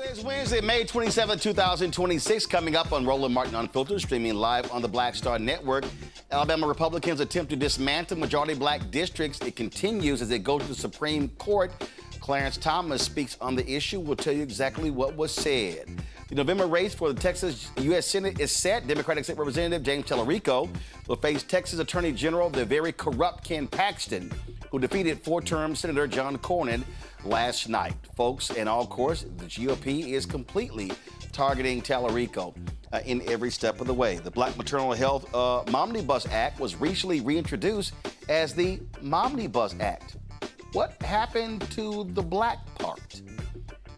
It's Wednesday, May 27, 2026, coming up on Roland Martin Unfiltered, streaming live on the Black Star Network. Alabama Republicans attempt to dismantle majority black districts. It continues as they go to the Supreme Court. Clarence Thomas speaks on the issue. We'll tell you exactly what was said. The November race for the Texas U.S. Senate is set. Democratic State Representative James Talarico will face Texas Attorney General, the very corrupt Ken Paxton, who defeated four-term Senator John Cornyn last night. Folks, and of course, the GOP is completely targeting Talarico in every step of the way. The Black Maternal Health Momnibus Act was recently reintroduced as the Momnibus Act. What happened to the black part?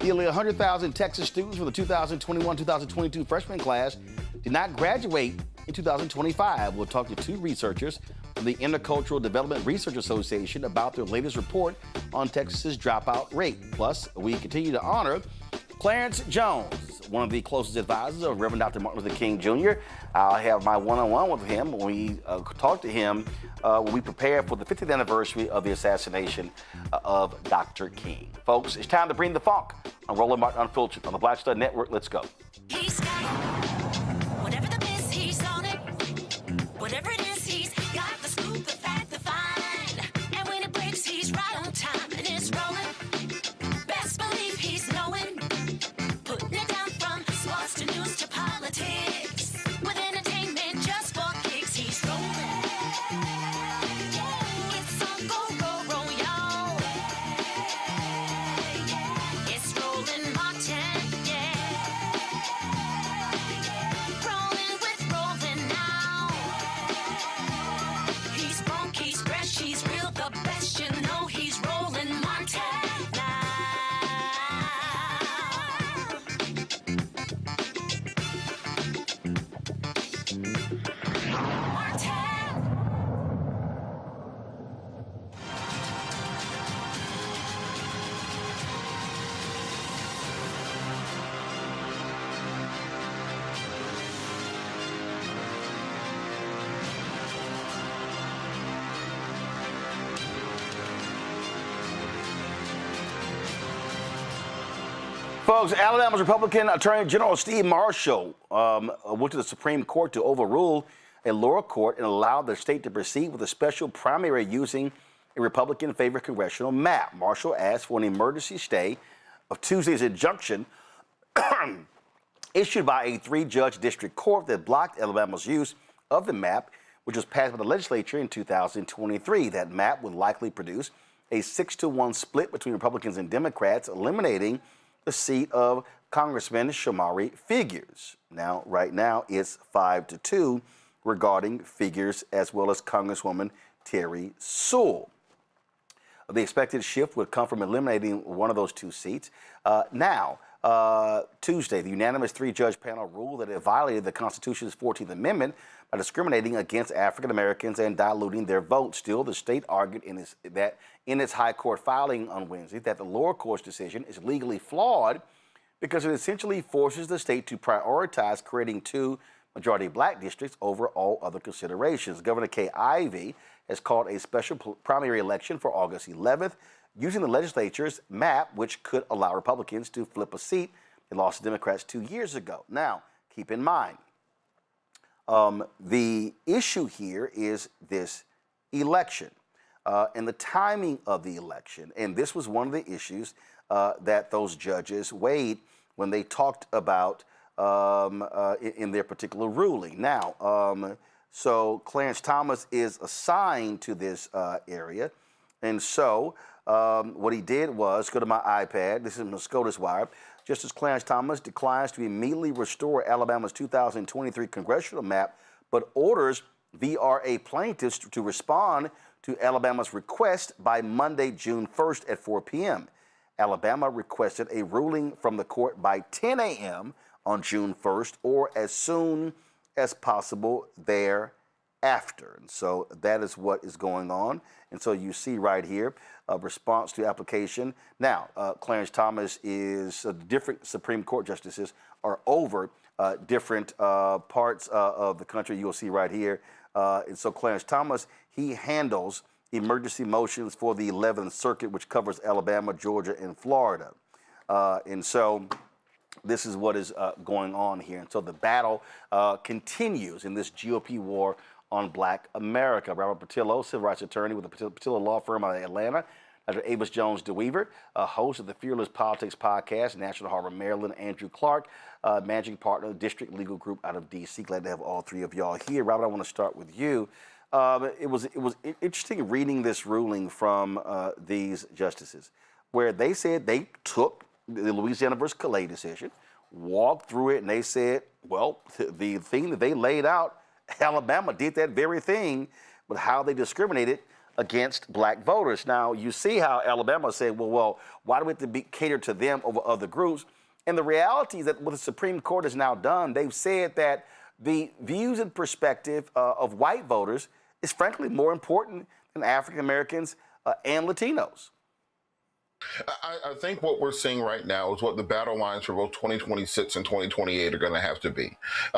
Nearly 100,000 Texas students from the 2021-2022 freshman class did not graduate in 2025. We'll talk to two researchers from the Intercultural Development Research Association about their latest report on Texas's dropout rate. Plus, we continue to honor Clarence Jones, one of the closest advisors of Reverend Dr. Martin Luther King Jr. I'll have my one-on-one with him when we talk to him when we prepare for the 50th anniversary of the assassination of Dr. King. Folks, it's time to bring the funk on Roland Martin Unfiltered on the Black Star Network. Let's go. He's got whatever the miss, he's on it. Whatever it is, he's got the scoop, the fact, the find. And when it breaks, he's right on time and it's rolling. Best believe he's knowing. Putting it down from sports to news to politics. With entertainment just for kicks, he's rolling. It's on go, y'all. It's Roland Martin, yeah. Rolling with Roland now. He's funk, he's fresh, he's real, the best, you know he's Roland Martin now. Martin. Folks, Alabama's Republican Attorney General Steve Marshall went to the Supreme Court to overrule a lower court and allow the state to proceed with a special primary using a Republican-favored congressional map. Marshall asked for an emergency stay of Tuesday's injunction issued by a three-judge district court that blocked Alabama's use of the map, which was passed by the legislature in 2023. That map would likely produce a 6-to-1 split between Republicans and Democrats, eliminating the seat of Congressman Shamari Figures. Now, right now, it's 5-2 regarding Figures as well as Congresswoman Terry Sewell. The expected shift would come from eliminating one of those two seats. Tuesday, the unanimous three-judge panel ruled that it violated the Constitution's 14th Amendment by discriminating against African Americans and diluting their vote. Still, the state argued in its high court filing on Wednesday that the lower court's decision is legally flawed because it essentially forces the state to prioritize creating two majority black districts over all other considerations. Governor Kay Ivey has called a special primary election for August 11th using the legislature's map, which could allow Republicans to flip a seat they lost to Democrats 2 years ago. Now, keep in mind, the issue here is this election and the timing of the election. And this was one of the issues that those judges weighed when they talked about in their particular ruling. Now, so Clarence Thomas is assigned to this area. And so what he did was go to my iPad. This is from the SCOTUS Wire. Justice Clarence Thomas declines to immediately restore Alabama's 2023 congressional map, but orders VRA plaintiffs to respond to Alabama's request by Monday, June 1st at 4 p.m. Alabama requested a ruling from the court by 10 a.m. on June 1st or as soon as possible thereafter. And so that is what is going on. And so you see right here a response to application. Now, Clarence Thomas is different Supreme Court justices are over different parts of the country. You'll see right here. And so Clarence Thomas, he handles emergency motions for the 11th Circuit, which covers Alabama, Georgia, and Florida. And so this is what is going on here. And so the battle continues in this GOP war on Black America. Robert Patillo, civil rights attorney with the Patillo Law Firm out of Atlanta. Dr. Avis Jones DeWeaver, host of the Fearless Politics podcast, National Harbor, Maryland. Andrew Clark, managing partner of District Legal Group out of D.C. Glad to have all three of y'all here. Robert, I want to start with you. It was interesting reading this ruling from these justices, where they said they took the Louisiana versus Calais decision, walked through it, and they said, well, the thing that they laid out, Alabama did that very thing, but how they discriminated against black voters. Now, you see how Alabama said, well, why do we have to cater to them over other groups? And the reality is that what the Supreme Court has now done, they've said that the views and perspective of white voters is frankly more important than African Americans and Latinos. I think what we're seeing right now is what the battle lines for both 2026 and 2028 are going to have to be.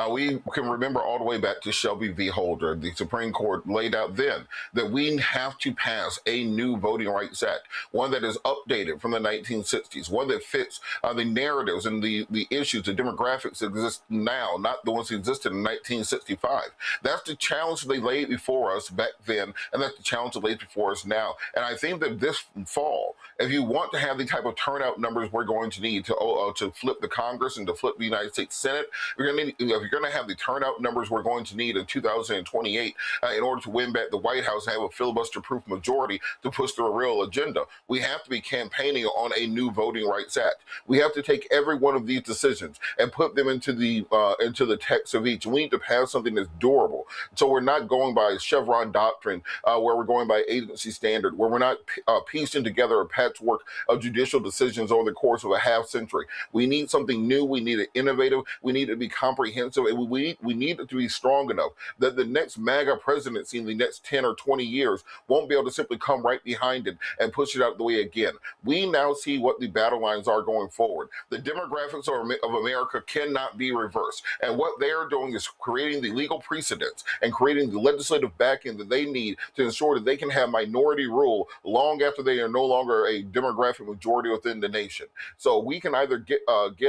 We can remember all the way back to Shelby v. Holder. The Supreme Court laid out then that we have to pass a new Voting Rights Act, one that is updated from the 1960s, one that fits the narratives and the issues, the demographics that exist now, not the ones that existed in 1965. That's the challenge they laid before us back then, and that's the challenge that lays before us now. And I think that this fall, if you want to have the type of turnout numbers we're going to need to flip the Congress and to flip the United States Senate, if you're going to have the turnout numbers we're going to need in 2028 in order to win back the White House and have a filibuster-proof majority to push through a real agenda, we have to be campaigning on a new Voting Rights Act. We have to take every one of these decisions and put them into the text of each. We need to pass something that's durable. So we're not going by Chevron doctrine, where we're going by agency standard, where we're not piecing together a patchwork of judicial decisions over the course of a half century. We need something new. We need it innovative. We need it to be comprehensive. And we need it to be strong enough that the next MAGA presidency in the next 10 or 20 years won't be able to simply come right behind it and push it out the way again. We now see what the battle lines are going forward. The demographics of America cannot be reversed. And what they are doing is creating the legal precedents and creating the legislative backing that they need to ensure that they can have minority rule long after they are no longer a demographic majority within the nation. So we can either get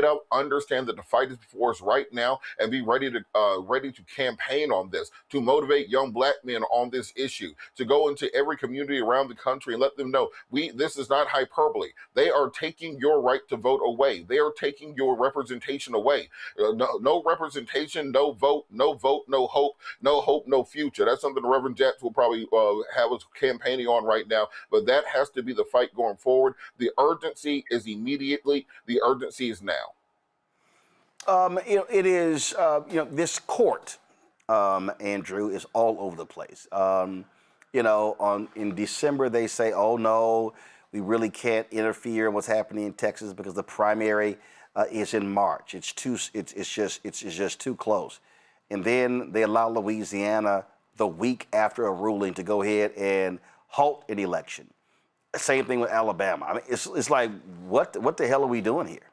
up, understand that the fight is before us right now, and be ready to campaign on this, to motivate young black men on this issue, to go into every community around the country and let them know this is not hyperbole. They are taking your right to vote away. They are taking your representation away. No representation, no vote, no hope, no future. That's something the Reverend Jacks will probably have us campaigning on right now, but that has to be the fight going forward. The urgency is immediately, the urgency is now. It is, this court, Andrew, is all over the place. In December, they say, oh no, we really can't interfere in what's happening in Texas because the primary is in March. It's just too close. And then they allow Louisiana the week after a ruling to go ahead and halt an election. Same thing with Alabama. I mean, it's like, what the hell are we doing here?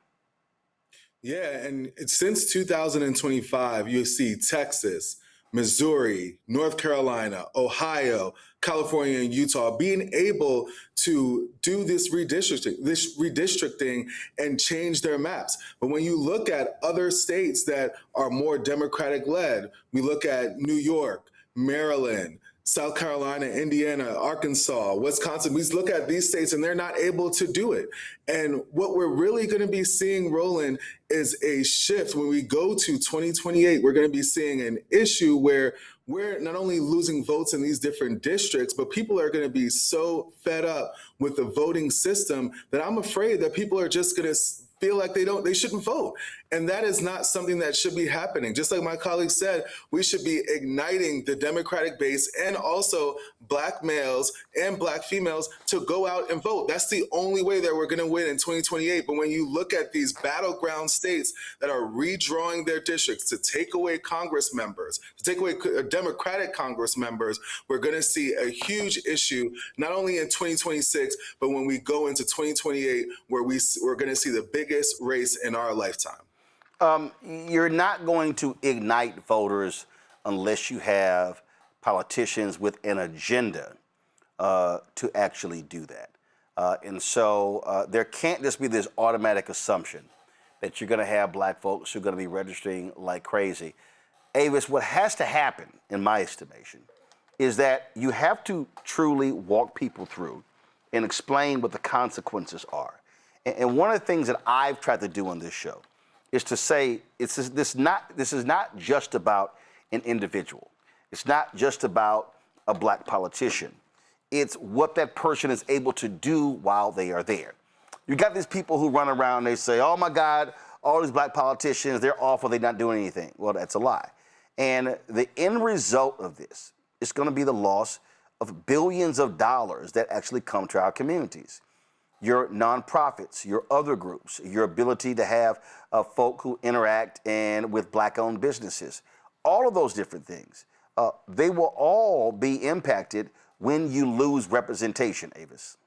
Yeah, and since 2025, you see Texas, Missouri, North Carolina, Ohio, California, and Utah being able to do this redistricting and change their maps. But when you look at other states that are more Democratic-led, we look at New York, Maryland, South Carolina, Indiana, Arkansas, Wisconsin, we look at these states and they're not able to do it. And what we're really going to be seeing, Roland, is a shift. When we go to 2028, we're going to be seeing an issue where we're not only losing votes in these different districts, but people are going to be so fed up with the voting system that I'm afraid that people are just going to feel like they shouldn't vote. And that is not something that should be happening. Just like my colleague said, we should be igniting the Democratic base and also black males and black females to go out and vote. That's the only way that we're going to win in 2028. But when you look at these battleground states that are redrawing their districts to take away Congress members, to take away Democratic Congress members, we're going to see a huge issue, not only in 2026, but when we go into 2028, where we're going to see the biggest race in our lifetime. You're not going to ignite voters unless you have politicians with an agenda to actually do that. And so there can't just be this automatic assumption that you're going to have black folks who are going to be registering like crazy. Avis, what has to happen, in my estimation, is that you have to truly walk people through and explain what the consequences are. And one of the things that I've tried to do on this show is to say this is not just about an individual. It's not just about a black politician. It's what that person is able to do while they are there. You got these people who run around, they say, oh my God, all these black politicians, they're awful, they're not doing anything. Well, that's a lie. And the end result of this is going to be the loss of billions of dollars that actually come to our communities. Your nonprofits, your other groups, your ability to have folk who interact and with black-owned businesses, all of those different things, they will all be impacted when you lose representation, Avis.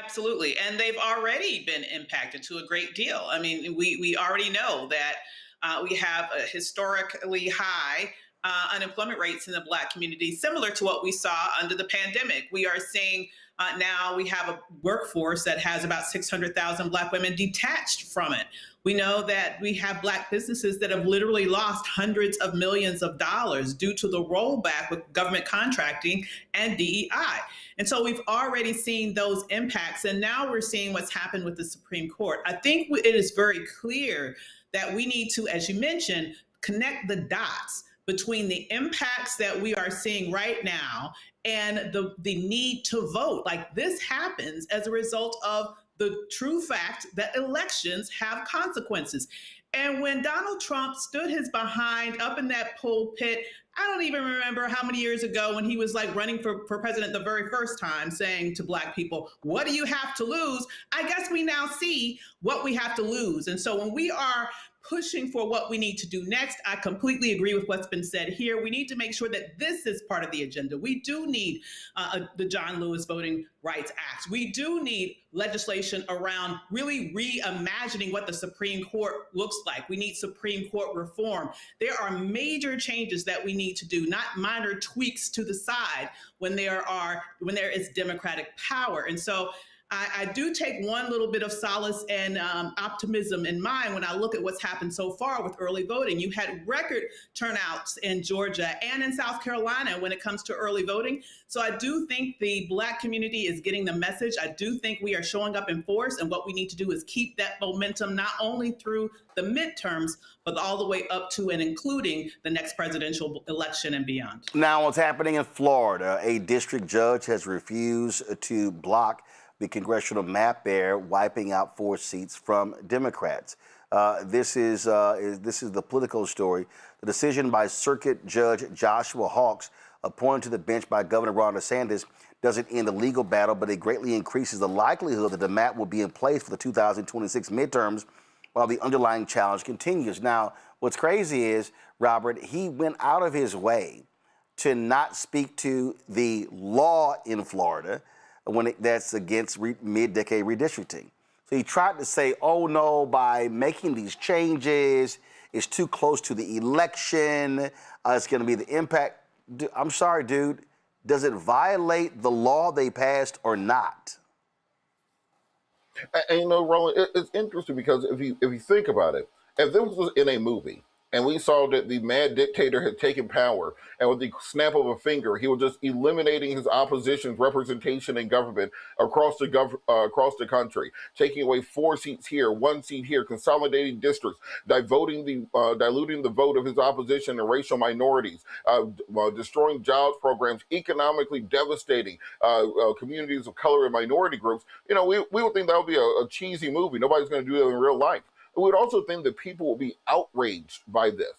Absolutely. And they've already been impacted to a great deal. I mean, we already know that we have a historically high unemployment rates in the Black community, similar to what we saw under the pandemic. We are seeing now we have a workforce that has about 600,000 Black women detached from it. We know that we have Black businesses that have literally lost hundreds of millions of dollars due to the rollback with government contracting and DEI. And so we've already seen those impacts. And now we're seeing what's happened with the Supreme Court. I think it is very clear that we need to, as you mentioned, connect the dots between the impacts that we are seeing right now and the need to vote. Like, this happens as a result of the true fact that elections have consequences. And when Donald Trump stood his behind up in that pulpit, I don't even remember how many years ago when he was like running for president the very first time, saying to Black people, what do you have to lose? I guess we now see what we have to lose. And so when we are pushing for what we need to do next, I completely agree with what's been said here. We need to make sure that this is part of the agenda. We do need the John Lewis Voting Rights Act. We do need legislation around really reimagining what the Supreme Court looks like. We need Supreme Court reform. There are major changes that we need to do, not minor tweaks to the side when there is Democratic power. And so I do take one little bit of solace and optimism in mind when I look at what's happened so far with early voting. You had record turnouts in Georgia and in South Carolina when it comes to early voting. So I do think the Black community is getting the message. I do think we are showing up in force, and what we need to do is keep that momentum not only through the midterms, but all the way up to and including the next presidential election and beyond. Now, what's happening in Florida, a district judge has refused to block the congressional map there, wiping out 4 seats from Democrats. This is the political story. The decision by Circuit Judge Joshua Hawks, appointed to the bench by Governor Ron DeSantis, doesn't end the legal battle, but it greatly increases the likelihood that the map will be in place for the 2026 midterms while the underlying challenge continues. Now, what's crazy is, Robert, he went out of his to not speak to the law in Florida that's against mid-decade redistricting. So he tried to say, oh no, by making these changes, it's too close to the election, it's gonna be the impact. I'm sorry, dude, does it violate the law they passed or not? And you know, Roland, it's interesting because if you think about it, if this was in a movie, and we saw that the mad dictator had taken power, and with the snap of a finger, he was just eliminating his opposition's representation in government across the country, taking away 4 seats here, 1 seat here, consolidating districts, diluting the vote of his opposition and racial minorities, destroying jobs programs, economically devastating communities of color and minority groups. You know, we would think that would be a cheesy movie. Nobody's going to do that in real life. We would also think that people will be outraged by this.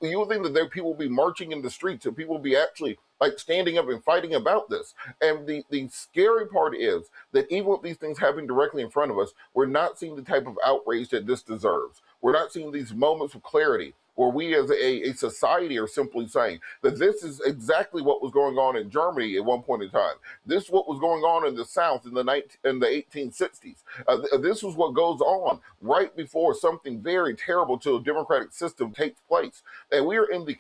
You would think that people will be marching in the streets and people will be actually like standing up and fighting about this. And the scary part is that even with these things happening directly in front of us, we're not seeing the type of outrage that this deserves. We're not seeing these moments of clarity where we as a society are simply saying that this is exactly what was going on in Germany at one point in time. This is what was going on in the South in the 1860s. This is what goes on right before something very terrible to a democratic system takes place. And we are in the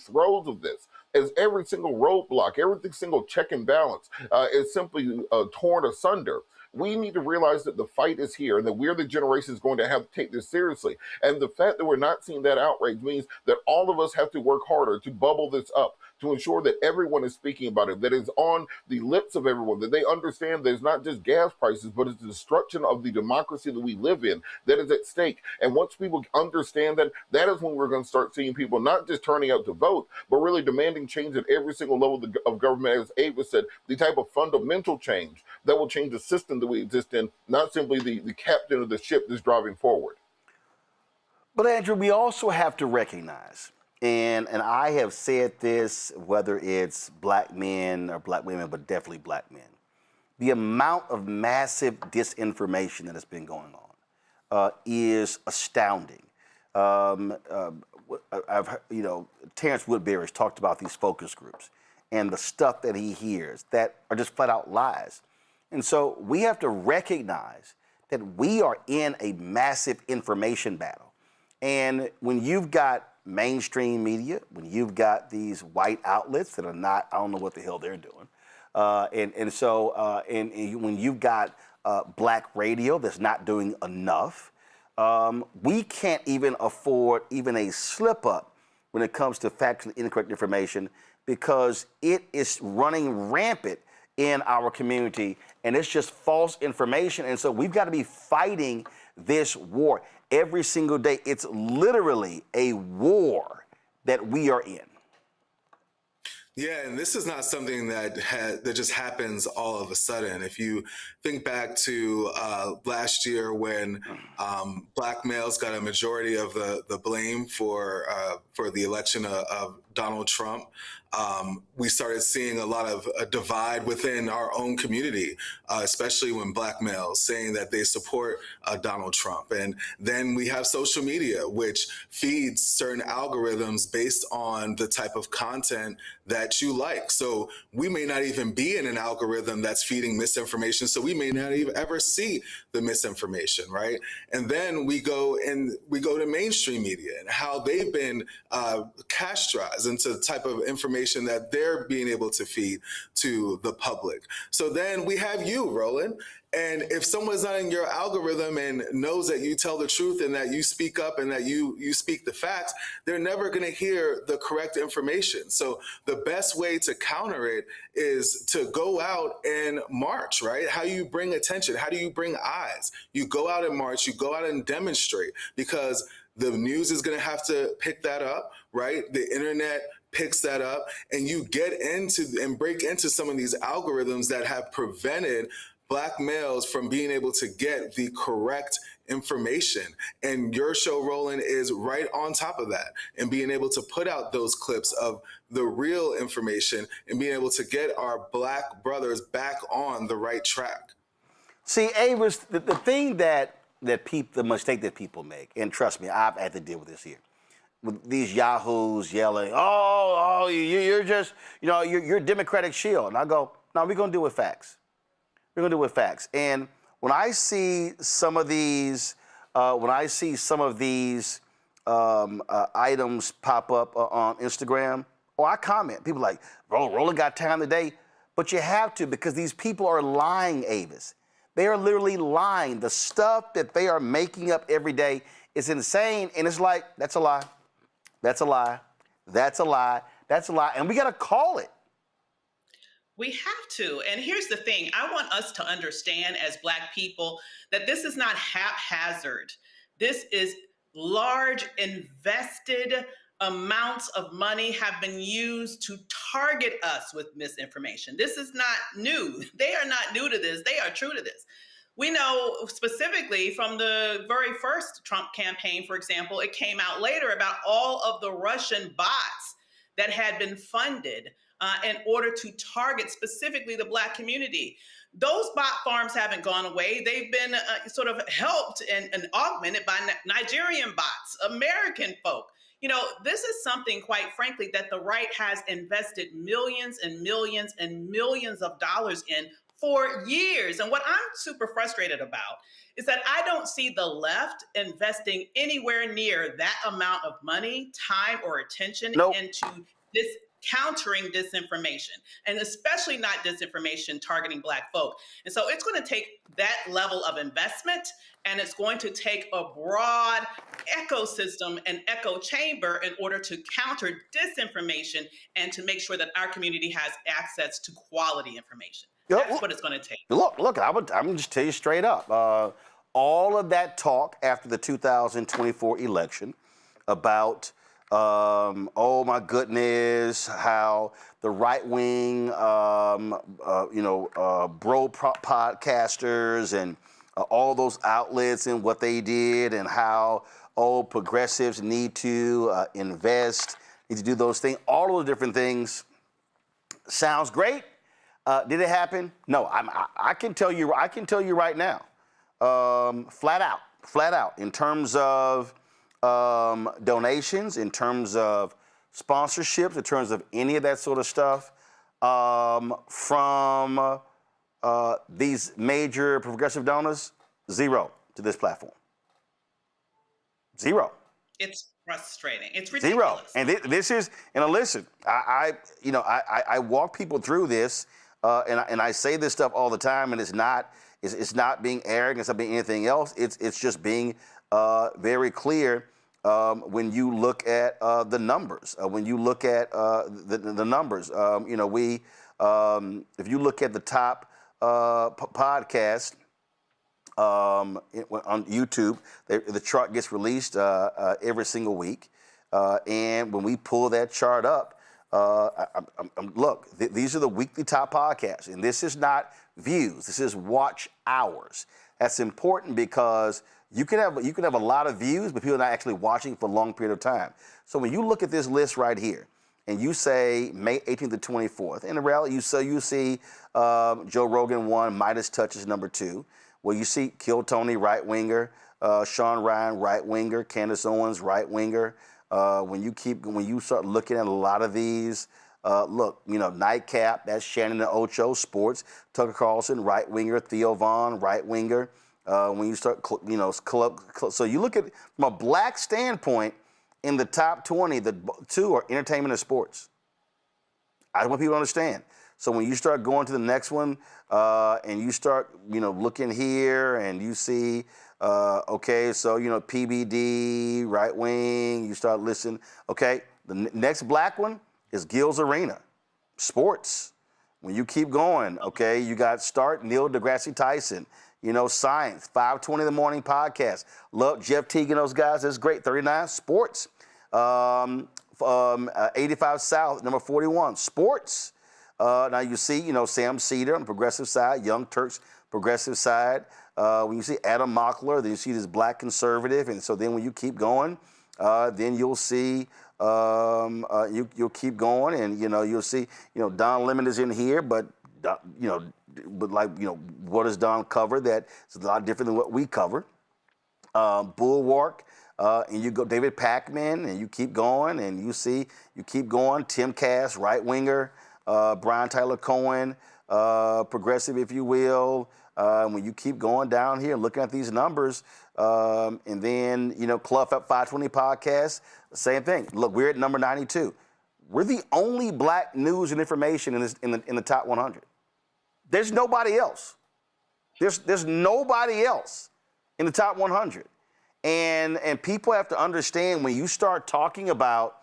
throes of this, as every single roadblock, every single check and balance is simply torn asunder. we need to realize that the fight is here and that we're the generation that's going to have to take this seriously. And the fact that we're not seeing that outrage means that all of us have to work harder to bubble this up, to ensure that everyone is speaking about it, that it's on the lips of everyone, that they understand that it's not just gas prices, but it's the destruction of the democracy that we live in that is at stake. And once people understand that, that is when we're going to start seeing people not just turning out to vote, but really demanding change at every single level of government, as Ava said, the type of fundamental change that will change the system that we exist in, not simply the captain of the ship that's driving forward. But Andrew, we also have to recognize, and I have said this, whether it's black men or black women, but definitely black men, the amount of massive disinformation that has been going on is astounding. I've heard, Terrence Woodbury's talked about these focus groups and the stuff that he hears that are just flat out lies. And so we have to recognize that we are in a massive information battle. And when you've got mainstream media, when you've got these white outlets that are not, I don't know what the hell they're doing, when you've got black radio that's not doing enough, we can't even afford even a slip up when it comes to factually incorrect information, because it is running rampant in our community, and it's just false information. And so we've got to be fighting this war every single day. It's literally a war that we are in. Yeah, and this is not something that just happens all of a sudden. If you think back to last year when black males got a majority of the blame for the election of Donald Trump, we started seeing a lot of a divide within our own community, especially when black males saying that they support Donald Trump. And then we have social media, which feeds certain algorithms based on the type of content that you like. So we may not even be in an algorithm that's feeding misinformation, so we may not even ever see the misinformation, right? And then we go to mainstream media and how they've been castrated into the type of information that they're being able to feed to the public. So then we have you, Roland. And if someone's not in your algorithm and knows that you tell the truth and that you speak up and that you speak the facts, they're never going to hear the correct information. So the best way to counter it is to go out and march, right? How you bring attention? How do you bring eyes? You go out and march, you go out and demonstrate, because the news is going to have to pick that up, right? The internet picks that up, and you get into and break into some of these algorithms that have prevented black males from being able to get the correct information. And your show, Roland, is right on top of that, and being able to put out those clips of the real information and being able to get our black brothers back on the right track. See, Avis, the thing the mistake that people make, and trust me, I've had to deal with this here, with these yahoos yelling, you're just, you're Democratic shield. And I go, no, we're going to deal with facts. We're going to deal with facts. And when I see some of these, items pop up on Instagram, or I comment, people like, Roland got time today. But you have to, because these people are lying, Avis. They are literally lying. The stuff that they are making up every day is insane. And it's like, that's a lie. That's a lie. That's a lie. That's a lie. And we got to call it. We have to. And here's the thing. I want us to understand as Black people that this is not haphazard. This is large invested amounts of money have been used to target us with misinformation. This is not new. They are not new to this. They are true to this. We know specifically from the very first Trump campaign, for example, it came out later about all of the Russian bots that had been funded in order to target specifically the Black community. Those bot farms haven't gone away. They've been sort of helped and augmented by Nigerian bots, American folk. This is something, quite frankly, that the right has invested millions and millions and millions of dollars in for years. And what I'm super frustrated about is that I don't see the left investing anywhere near that amount of money, time, or attention into this countering disinformation, and especially not disinformation targeting Black folk. And so it's going to take that level of investment, and it's going to take a broad ecosystem and echo chamber in order to counter disinformation and to make sure that our community has access to quality information. That's what it's going to take. Look, I'm just tell you straight up. All of that talk after the 2024 election about, oh my goodness, how the right wing, podcasters and all those outlets and what they did, and how progressives need to invest, need to do those things. All those different things sounds great. Did it happen? No. I can tell you. I can tell you right now, flat out, in terms of donations, in terms of sponsorships, in terms of any of that sort of stuff, from these major progressive donors, zero to this platform. Zero. It's frustrating. It's ridiculous. Zero. And this is, and listen, I walk people through this, and I say this stuff all the time, and it's not being arrogant, it's not being anything else. It's just being very clear when you look at the numbers. When you look at the numbers, if you look at the top podcast on YouTube, the chart gets released every single week, and when we pull that chart up, look, these are the weekly top podcasts, and this is not views. This is watch hours. That's important because you can have a lot of views, but people are not actually watching for a long period of time. So when you look at this list right here, and you say May 18th to 24th, in the reality, you see Joe Rogan 1, Midas Touch is number 2. Well, you see Kill Tony, right winger, Sean Ryan, right winger, Candace Owens, right winger. When you start looking at a lot of these, Nightcap, that's Shannon and Ocho, sports. Tucker Carlson, right winger. Theo Vaughn, right winger. When you start, so you look at from a Black standpoint, in the top 20, the 2 are entertainment and sports. I want people to understand. So when you start going to the next one, and you start, looking here, and you see, PBD, right wing, you start listening. Okay, the next Black one is Gil's Arena, sports. When you keep going, okay, you got Start, Neil deGrasse Tyson, science, 5:20 in the morning podcast. Love Jeff Teague and those guys, that's great. 39, sports. 85 South, number 41, sports. Now you see, Sam Cedar on the progressive side, Young Turks progressive side. When you see Adam Mockler, then you see this Black conservative, and so then when you keep going, then you'll see you'll keep going, and you'll see Don Lemon is in here, but what does Don cover? That is a lot different than what we cover. Bulwark. And you go David Packman, and you keep going, and you keep going. Tim Cass, right winger, Brian Tyler Cohen, progressive, if you will. When you keep going down here, looking at these numbers, and then Clough at 520 podcast, same thing. Look, we're at number 92. We're the only Black news and information in the top 100. There's nobody else. There's nobody else in the top 100. And people have to understand when you start talking about,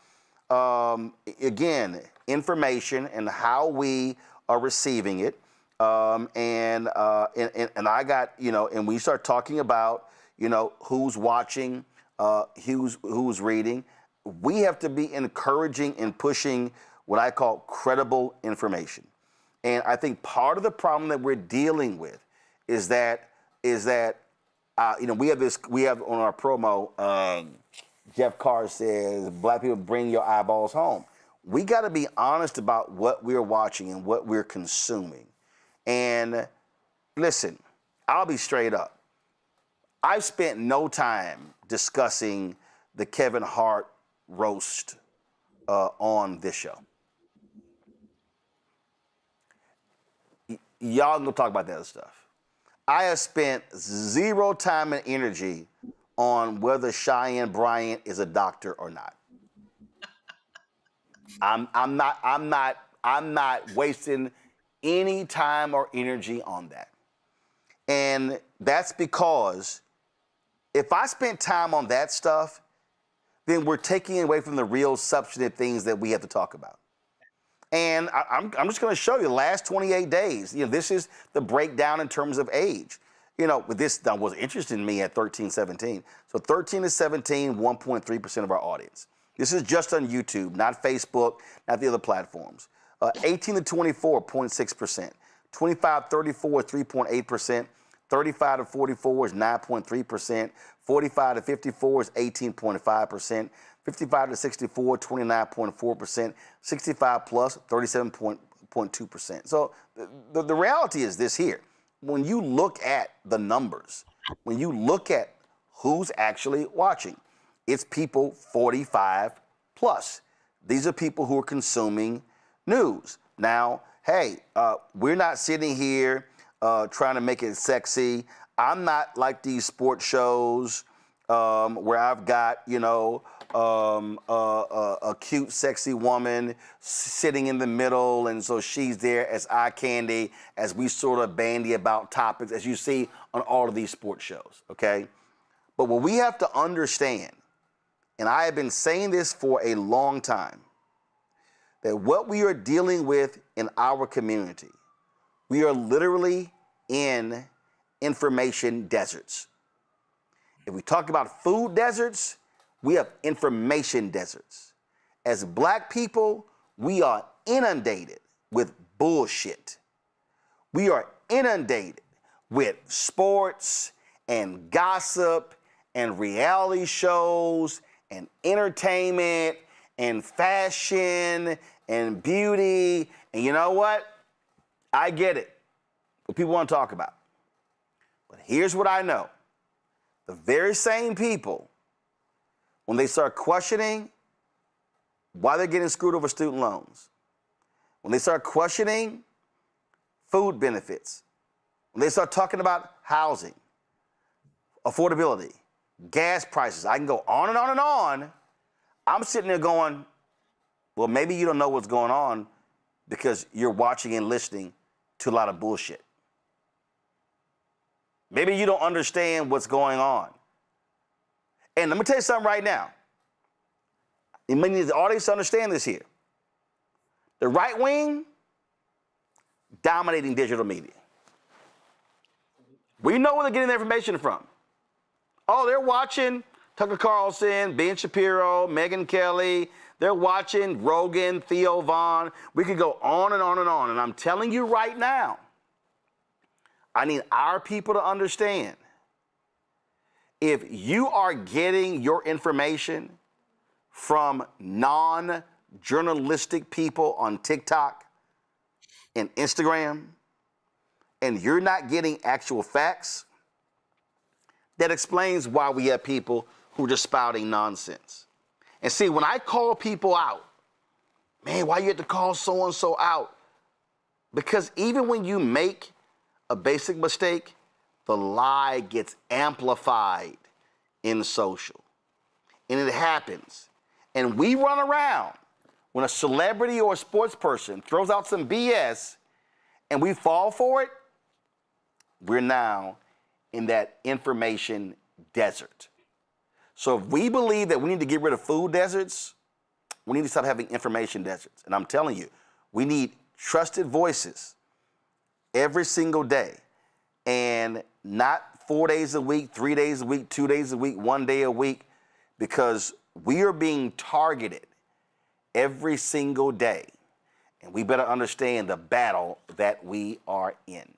again, information and how we are receiving it, and I got, and we start talking about, who's watching, who's reading, we have to be encouraging and pushing what I call credible information. And I think part of the problem that we're dealing with is that we have on our promo, Jeff Carr says, Black people bring your eyeballs home. We got to be honest about what we're watching and what we're consuming. And listen, I'll be straight up. I've spent no time discussing the Kevin Hart roast on this show. Y'all can go talk about that other stuff. I have spent zero time and energy on whether Cheyenne Bryant is a doctor or not. I'm not wasting any time or energy on that. And that's because if I spent time on that stuff, then we're taking away from the real substantive things that we have to talk about. And I'm just going to show you the last 28 days. This is the breakdown in terms of age. With this that was interesting to me at 13, 17. So 13 to 17, 1.3% of our audience. This is just on YouTube, not Facebook, not the other platforms. 18 to 24, 0.6%. 25 to 34, 3.8%. 35 to 44 is 9.3%. 45 to 54 is 18.5%. 55 to 64, 29.4%. 65 plus, 37.2%. So the reality is this here. When you look at the numbers, when you look at who's actually watching, it's people 45 plus. These are people who are consuming news. Now, hey, we're not sitting here trying to make it sexy. I'm not like these sports shows where I've got, a cute, sexy woman sitting in the middle, and so she's there as eye candy as we sort of bandy about topics, as you see on all of these sports shows, okay? But what we have to understand, and I have been saying this for a long time, that what we are dealing with in our community, we are literally in information deserts. If we talk about food deserts, we have information deserts. As Black people, we are inundated with bullshit. We are inundated with sports and gossip and reality shows and entertainment and fashion and beauty. And you know what? I get it, what people want to talk about. But here's what I know. The very same people, when they start questioning why they're getting screwed over student loans, when they start questioning food benefits, when they start talking about housing, affordability, gas prices, I can go on and on and on. I'm sitting there going, well, maybe you don't know what's going on because you're watching and listening to a lot of bullshit. Maybe you don't understand what's going on. And let me tell you something right now. You may need the audience to understand this here. The right wing, dominating digital media. We know where they're getting their information from. Oh, they're watching Tucker Carlson, Ben Shapiro, Megyn Kelly. They're watching Rogan, Theo Vaughn. We could go on and on and on. And I'm telling you right now, I need our people to understand, if you are getting your information from non-journalistic people on TikTok and Instagram, and you're not getting actual facts, that explains why we have people who are just spouting nonsense. And see, when I call people out, man, why you have to call so-and-so out? Because even when you make a basic mistake, the lie gets amplified in social. And it happens. And we run around when a celebrity or a sports person throws out some BS and we fall for it, we're now in that information desert. So if we believe that we need to get rid of food deserts, we need to stop having information deserts. And I'm telling you, we need trusted voices every single day, and not 4 days a week, 3 days a week, 2 days a week, 1 day a week, because we are being targeted every single day. And we better understand the battle that we are in.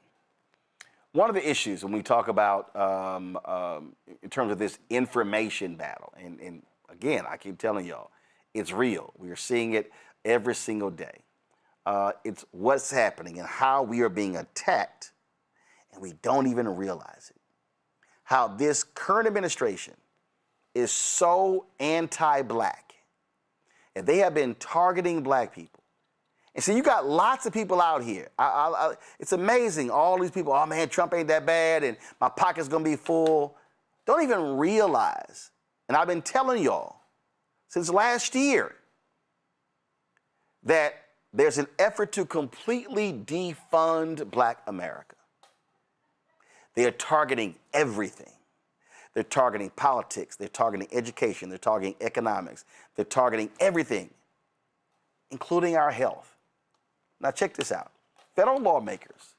One of the issues when we talk about in terms of this information battle, and again, I keep telling y'all, it's real. We are seeing it every single day. It's what's happening and how we are being attacked, and we don't even realize it. How this current administration is so anti-Black, and they have been targeting Black people. And so you got lots of people out here. It's amazing, all these people, oh man, Trump ain't that bad and my pocket's gonna be full. Don't even realize, and I've been telling y'all since last year, that there's an effort to completely defund Black America. They are targeting everything. They're targeting politics, they're targeting education, they're targeting economics, they're targeting everything, including our health. Now check this out. Federal lawmakers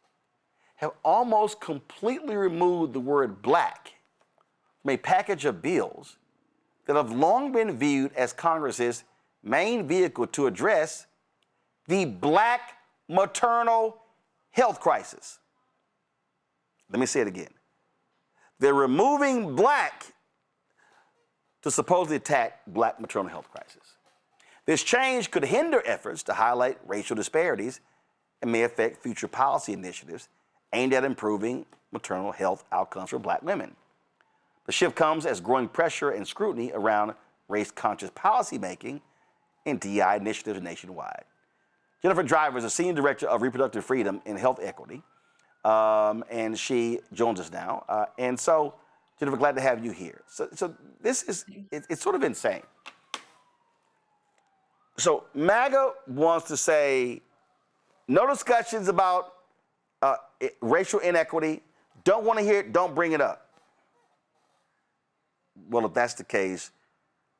have almost completely removed the word black from a package of bills that have long been viewed as Congress's main vehicle to address the Black maternal health crisis. Let me say it again. They're removing black to supposedly attack Black maternal health crisis. This change could hinder efforts to highlight racial disparities and may affect future policy initiatives aimed at improving maternal health outcomes for Black women. The shift comes as growing pressure and scrutiny around race-conscious policymaking and DEI initiatives nationwide. Jennifer Driver is a Senior Director of Reproductive Freedom and Health Equity, and she joins us now. And so, Jennifer, glad to have you here. So this is, it's sort of insane. So MAGA wants to say, no discussions about racial inequity, don't want to hear it, don't bring it up. Well, if that's the case,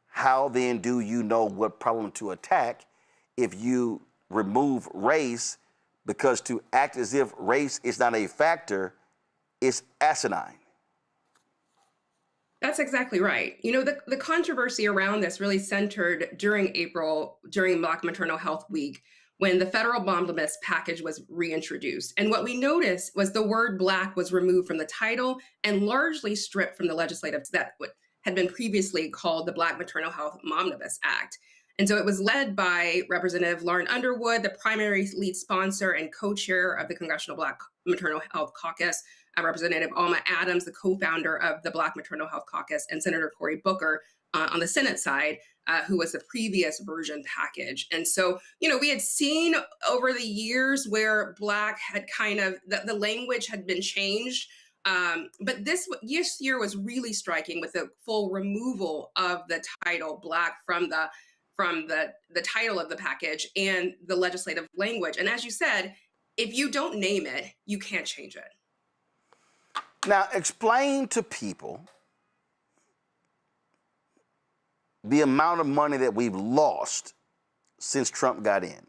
how then do you know what problem to attack if you remove race, because to act as if race is not a factor is asinine? That's exactly right. You know, the controversy around this really centered during April, during Black Maternal Health Week, when the federal Momnibus package was reintroduced. And what we noticed was the word Black was removed from the title and largely stripped from the legislative that had been previously called the Black Maternal Health Momnibus Act. And so it was led by Representative Lauren Underwood, the primary lead sponsor and co-chair of the Congressional Black Maternal Health Caucus, Representative Alma Adams, the co-founder of the Black Maternal Health Caucus, and Senator Cory Booker on the Senate side, who was the previous version package. And so, you know, we had seen over the years where Black had kind of, the language had been changed. But this year was really striking with the full removal of the title Black from the title of the package and the legislative language. And as you said, if you don't name it, you can't change it. Now, explain to people the amount of money that we've lost since Trump got in.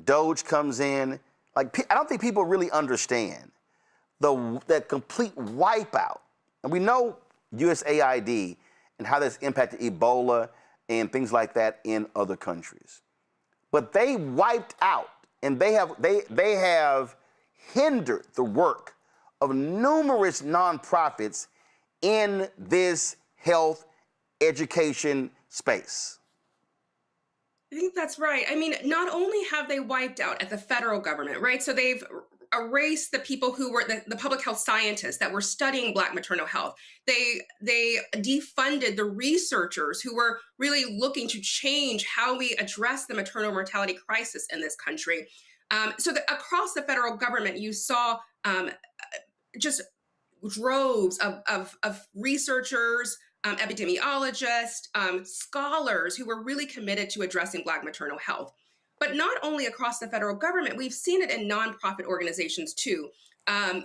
Doge comes in. Like, I don't think people really understand that complete wipeout. And we know USAID and how that's impacted Ebola and things like that in other countries. But they wiped out, and they have hindered the work of numerous nonprofits in this health education space. I think that's right. I mean, not only have they wiped out at the federal government, right? So they've erased the people who were the public health scientists that were studying Black maternal health. They defunded the researchers who were really looking to change how we address the maternal mortality crisis in this country. So across the federal government, you saw just droves of researchers, epidemiologists, scholars who were really committed to addressing Black maternal health. But not only across the federal government, we've seen it in nonprofit organizations too.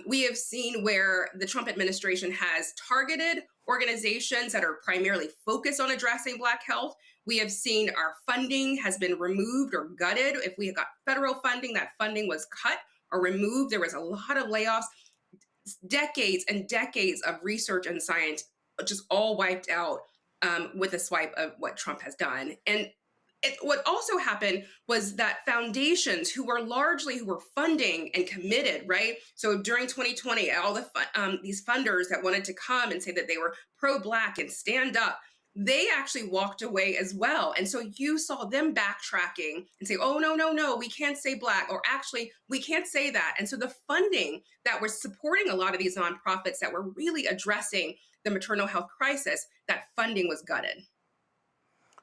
We have seen where the Trump administration has targeted organizations that are primarily focused on addressing Black health. We have seen our funding has been removed or gutted. If we got federal funding, that funding was cut or removed. There was a lot of layoffs, decades and decades of research and science just all wiped out with a swipe of what Trump has done. And what also happened was that foundations who were funding and committed, right? So during 2020, all the these funders that wanted to come and say that they were pro-Black and stand up, they actually walked away as well. And so you saw them backtracking and say, oh, no, we can't say Black, or actually, we can't say that. And so the funding that was supporting a lot of these nonprofits that were really addressing the maternal health crisis, that funding was gutted.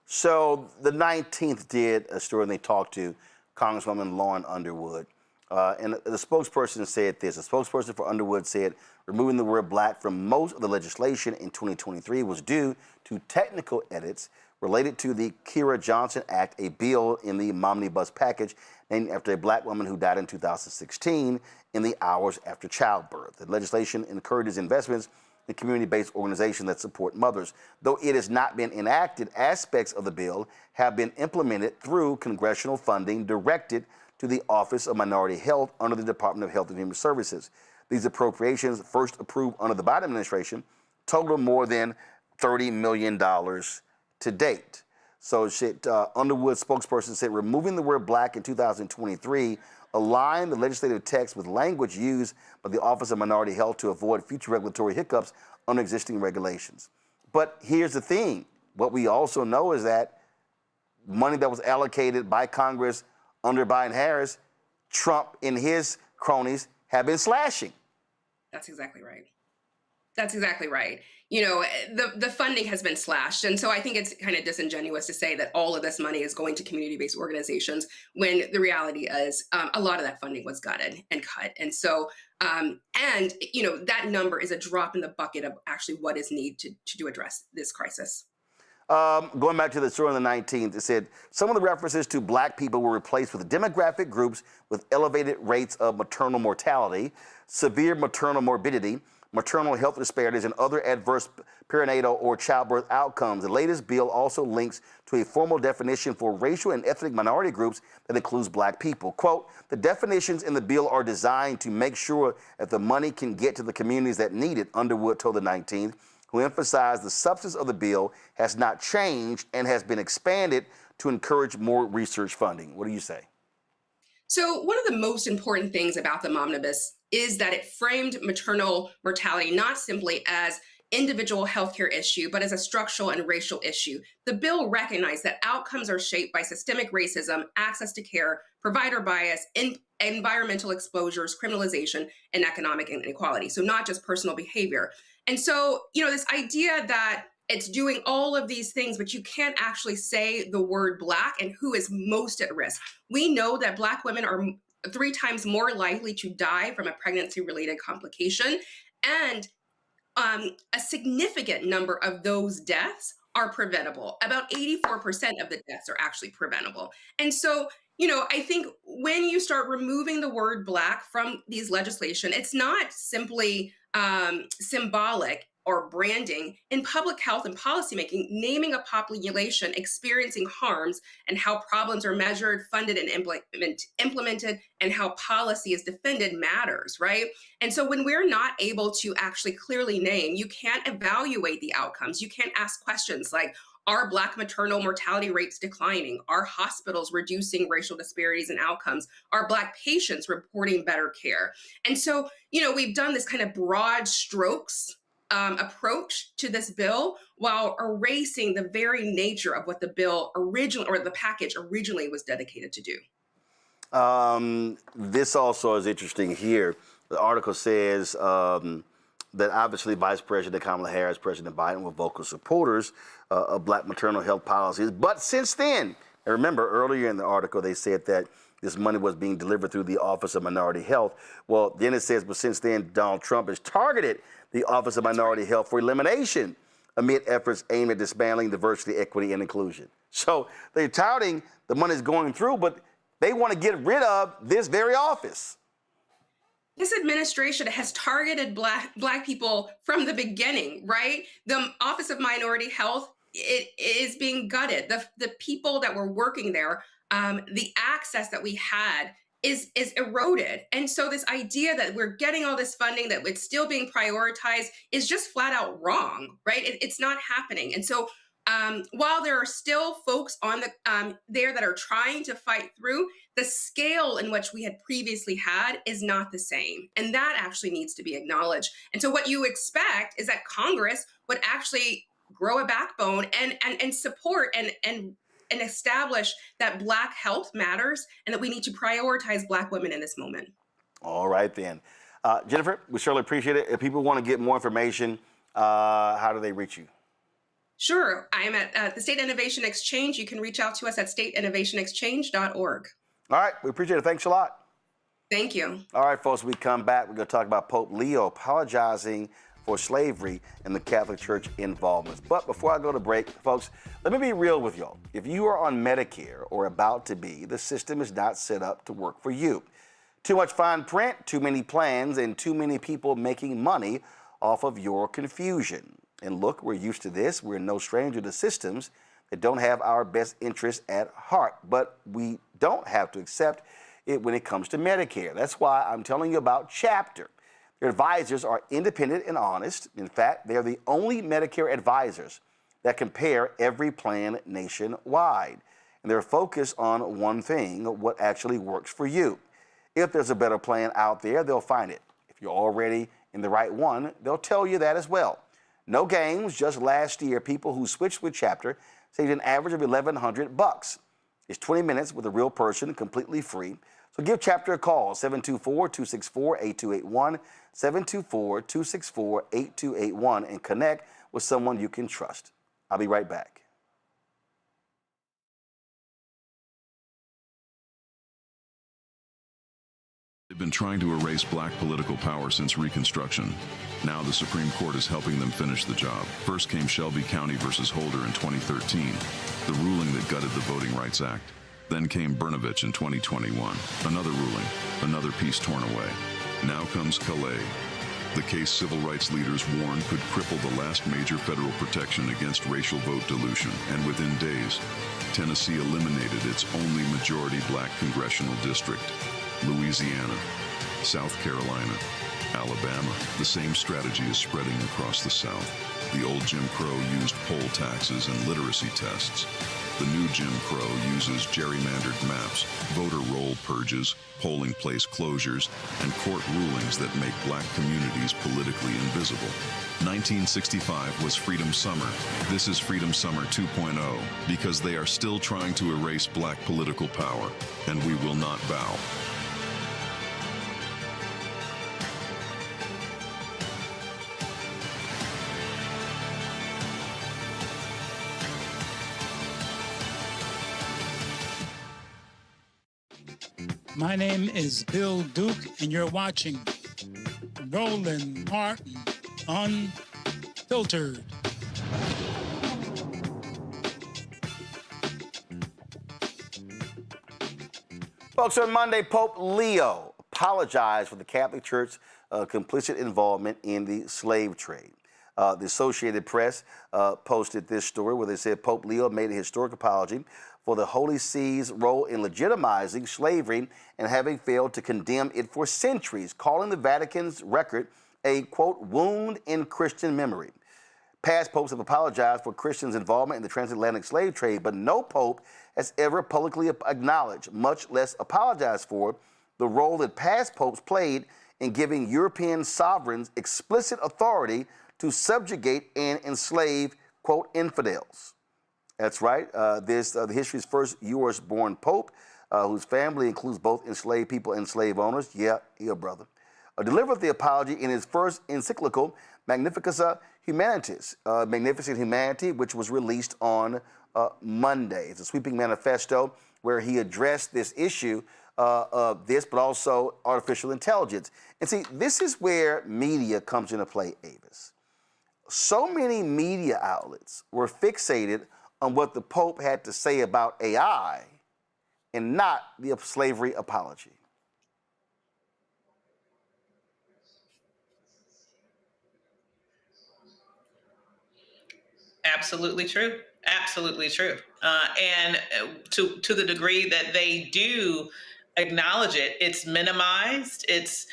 So the 19th did a story, and they talked to Congresswoman Lauren Underwood. And the spokesperson said this. The spokesperson for Underwood said removing the word Black from most of the legislation in 2023 was due to technical edits related to the Kira Johnson Act, a bill in the Momnibus package named after a black woman who died in 2016 in the hours after childbirth. The legislation encourages investments in community-based organizations that support mothers. Though it has not been enacted, aspects of the bill have been implemented through congressional funding directed to the Office of Minority Health under the Department of Health and Human Services. These appropriations, first approved under the Biden administration, total more than $30 million to date. So Underwood spokesperson said removing the word black in 2023 aligned the legislative text with language used by the Office of Minority Health to avoid future regulatory hiccups under existing regulations. But here's the thing. What we also know is that money that was allocated by Congress under Biden-Harris, Trump and his cronies have been slashing. That's exactly right. That's exactly right. You know, the funding has been slashed. And so I think it's kind of disingenuous to say that all of this money is going to community-based organizations when the reality is a lot of that funding was gutted and cut. And so, and, you know, that number is a drop in the bucket of actually what is needed to address this crisis. Going back to the story on the 19th, it said some of the references to black people were replaced with demographic groups with elevated rates of maternal mortality, severe maternal morbidity, maternal health disparities, and other adverse perinatal or childbirth outcomes. The latest bill also links to a formal definition for racial and ethnic minority groups that includes black people. Quote, the definitions in the bill are designed to make sure that the money can get to the communities that need it, Underwood told the 19th, who emphasized the substance of the bill has not changed and has been expanded to encourage more research funding. What do you say? So one of the most important things about the Momnibus is that it framed maternal mortality not simply as individual healthcare issue, but as a structural and racial issue. The bill recognized that outcomes are shaped by systemic racism, access to care, provider bias, environmental exposures, criminalization, and economic inequality. So not just personal behavior. And so, you know, this idea that it's doing all of these things, but you can't actually say the word black and who is most at risk. We know that black women are 3 times more likely to die from a pregnancy-related complication, and a significant number of those deaths are preventable. About 84% of the deaths are actually preventable. And so, you know, I think when you start removing the word black from these legislation, it's not simply symbolic or branding. In public health and policymaking, naming a population experiencing harms and how problems are measured, funded, and implemented, and how policy is defended matters, right? And so when we're not able to actually clearly name, you can't evaluate the outcomes. You can't ask questions like, are Black maternal mortality rates declining? Are hospitals reducing racial disparities in outcomes? Are Black patients reporting better care? And so, you know, we've done this kind of broad strokes approach to this bill while erasing the very nature of what the bill originally, or the package originally, was dedicated to do. This also is interesting here. The article says that obviously Vice President Kamala Harris, President Biden were vocal supporters of Black maternal health policies. But since then, and remember earlier in the article, they said that this money was being delivered through the Office of Minority Health. Well, then it says, but since then, Donald Trump has targeted the Office of Minority Health for elimination amid efforts aimed at dismantling diversity, equity, and inclusion. So they're touting the money's going through, but they want to get rid of this very office. This administration has targeted Black people from the beginning, right? The Office of Minority Health, it is being gutted. The people that were working there, the access that we had is eroded. And so this idea that we're getting all this funding, that it's still being prioritized, is just flat out wrong, right? It's not happening. And so while there are still folks on the there that are trying to fight through, the scale in which we had previously had is not the same. And that actually needs to be acknowledged. And so what you expect is that Congress would actually grow a backbone and support and establish that Black health matters and that we need to prioritize Black women in this moment. All right, then. Jennifer, we surely appreciate it. If people want to get more information, how do they reach you? Sure. I am at the State Innovation Exchange. You can reach out to us at stateinnovationexchange.org. All right. We appreciate it. Thanks a lot. Thank you. All right, folks, we come back. We're going to talk about Pope Leo apologizing for slavery and the Catholic Church involvements. But before I go to break, folks, let me be real with y'all. If you are on Medicare or about to be, the system is not set up to work for you. Too much fine print, too many plans, and too many people making money off of your confusion. And look, we're used to this. We're no stranger to systems that don't have our best interests at heart. But we don't have to accept it when it comes to Medicare. That's why I'm telling you about Chapter. Their advisors are independent and honest. In fact, they're the only Medicare advisors that compare every plan nationwide. And they're focused on one thing, what actually works for you. If there's a better plan out there, they'll find it. If you're already in the right one, they'll tell you that as well. No games. Just last year, people who switched with Chapter saved an average of $1,100. It's 20 minutes with a real person, completely free. So give Chapter a call, 724-264-8281, 724-264-8281, and connect with someone you can trust. I'll be right back. They've been trying to erase black political power since Reconstruction. Now the Supreme Court is helping them finish the job. First came Shelby County versus Holder in 2013, the ruling that gutted the Voting Rights Act. Then came Brnovich in 2021, another ruling, another piece torn away. Now comes Calais, the case civil rights leaders warned could cripple the last major federal protection against racial vote dilution. And within days, Tennessee eliminated its only majority black congressional district. Louisiana, South Carolina, Alabama. The same strategy is spreading across the South. The old Jim Crow used poll taxes and literacy tests. The new Jim Crow uses gerrymandered maps, voter roll purges, polling place closures, and court rulings that make black communities politically invisible. 1965 was Freedom Summer. This is Freedom Summer 2.0, because they are still trying to erase black political power, and we will not bow. My name is Bill Duke, and you're watching Roland Martin Unfiltered. Folks, on Monday, Pope Leo apologized for the Catholic Church's complicit involvement in the slave trade. The Associated Press posted this story where they said Pope Leo made a historic apology for the Holy See's role in legitimizing slavery and having failed to condemn it for centuries, calling the Vatican's record a, quote, wound in Christian memory. Past popes have apologized for Christians' involvement in the transatlantic slave trade, but no pope has ever publicly acknowledged, much less apologized for, the role that past popes played in giving European sovereigns explicit authority to subjugate and enslave, quote, infidels. That's right. The history's first U.S.-born pope, whose family includes both enslaved people and slave owners. Yeah, brother. Delivered the apology in his first encyclical, Magnificat Humanitas, Magnificent Humanity, which was released on Monday. It's a sweeping manifesto where he addressed this issue of this, but also artificial intelligence. And see, this is where media comes into play, Avis. So many media outlets were fixated on what the Pope had to say about AI and not the slavery apology. Absolutely true. Absolutely true. And to the degree that they do acknowledge it, it's minimized. It's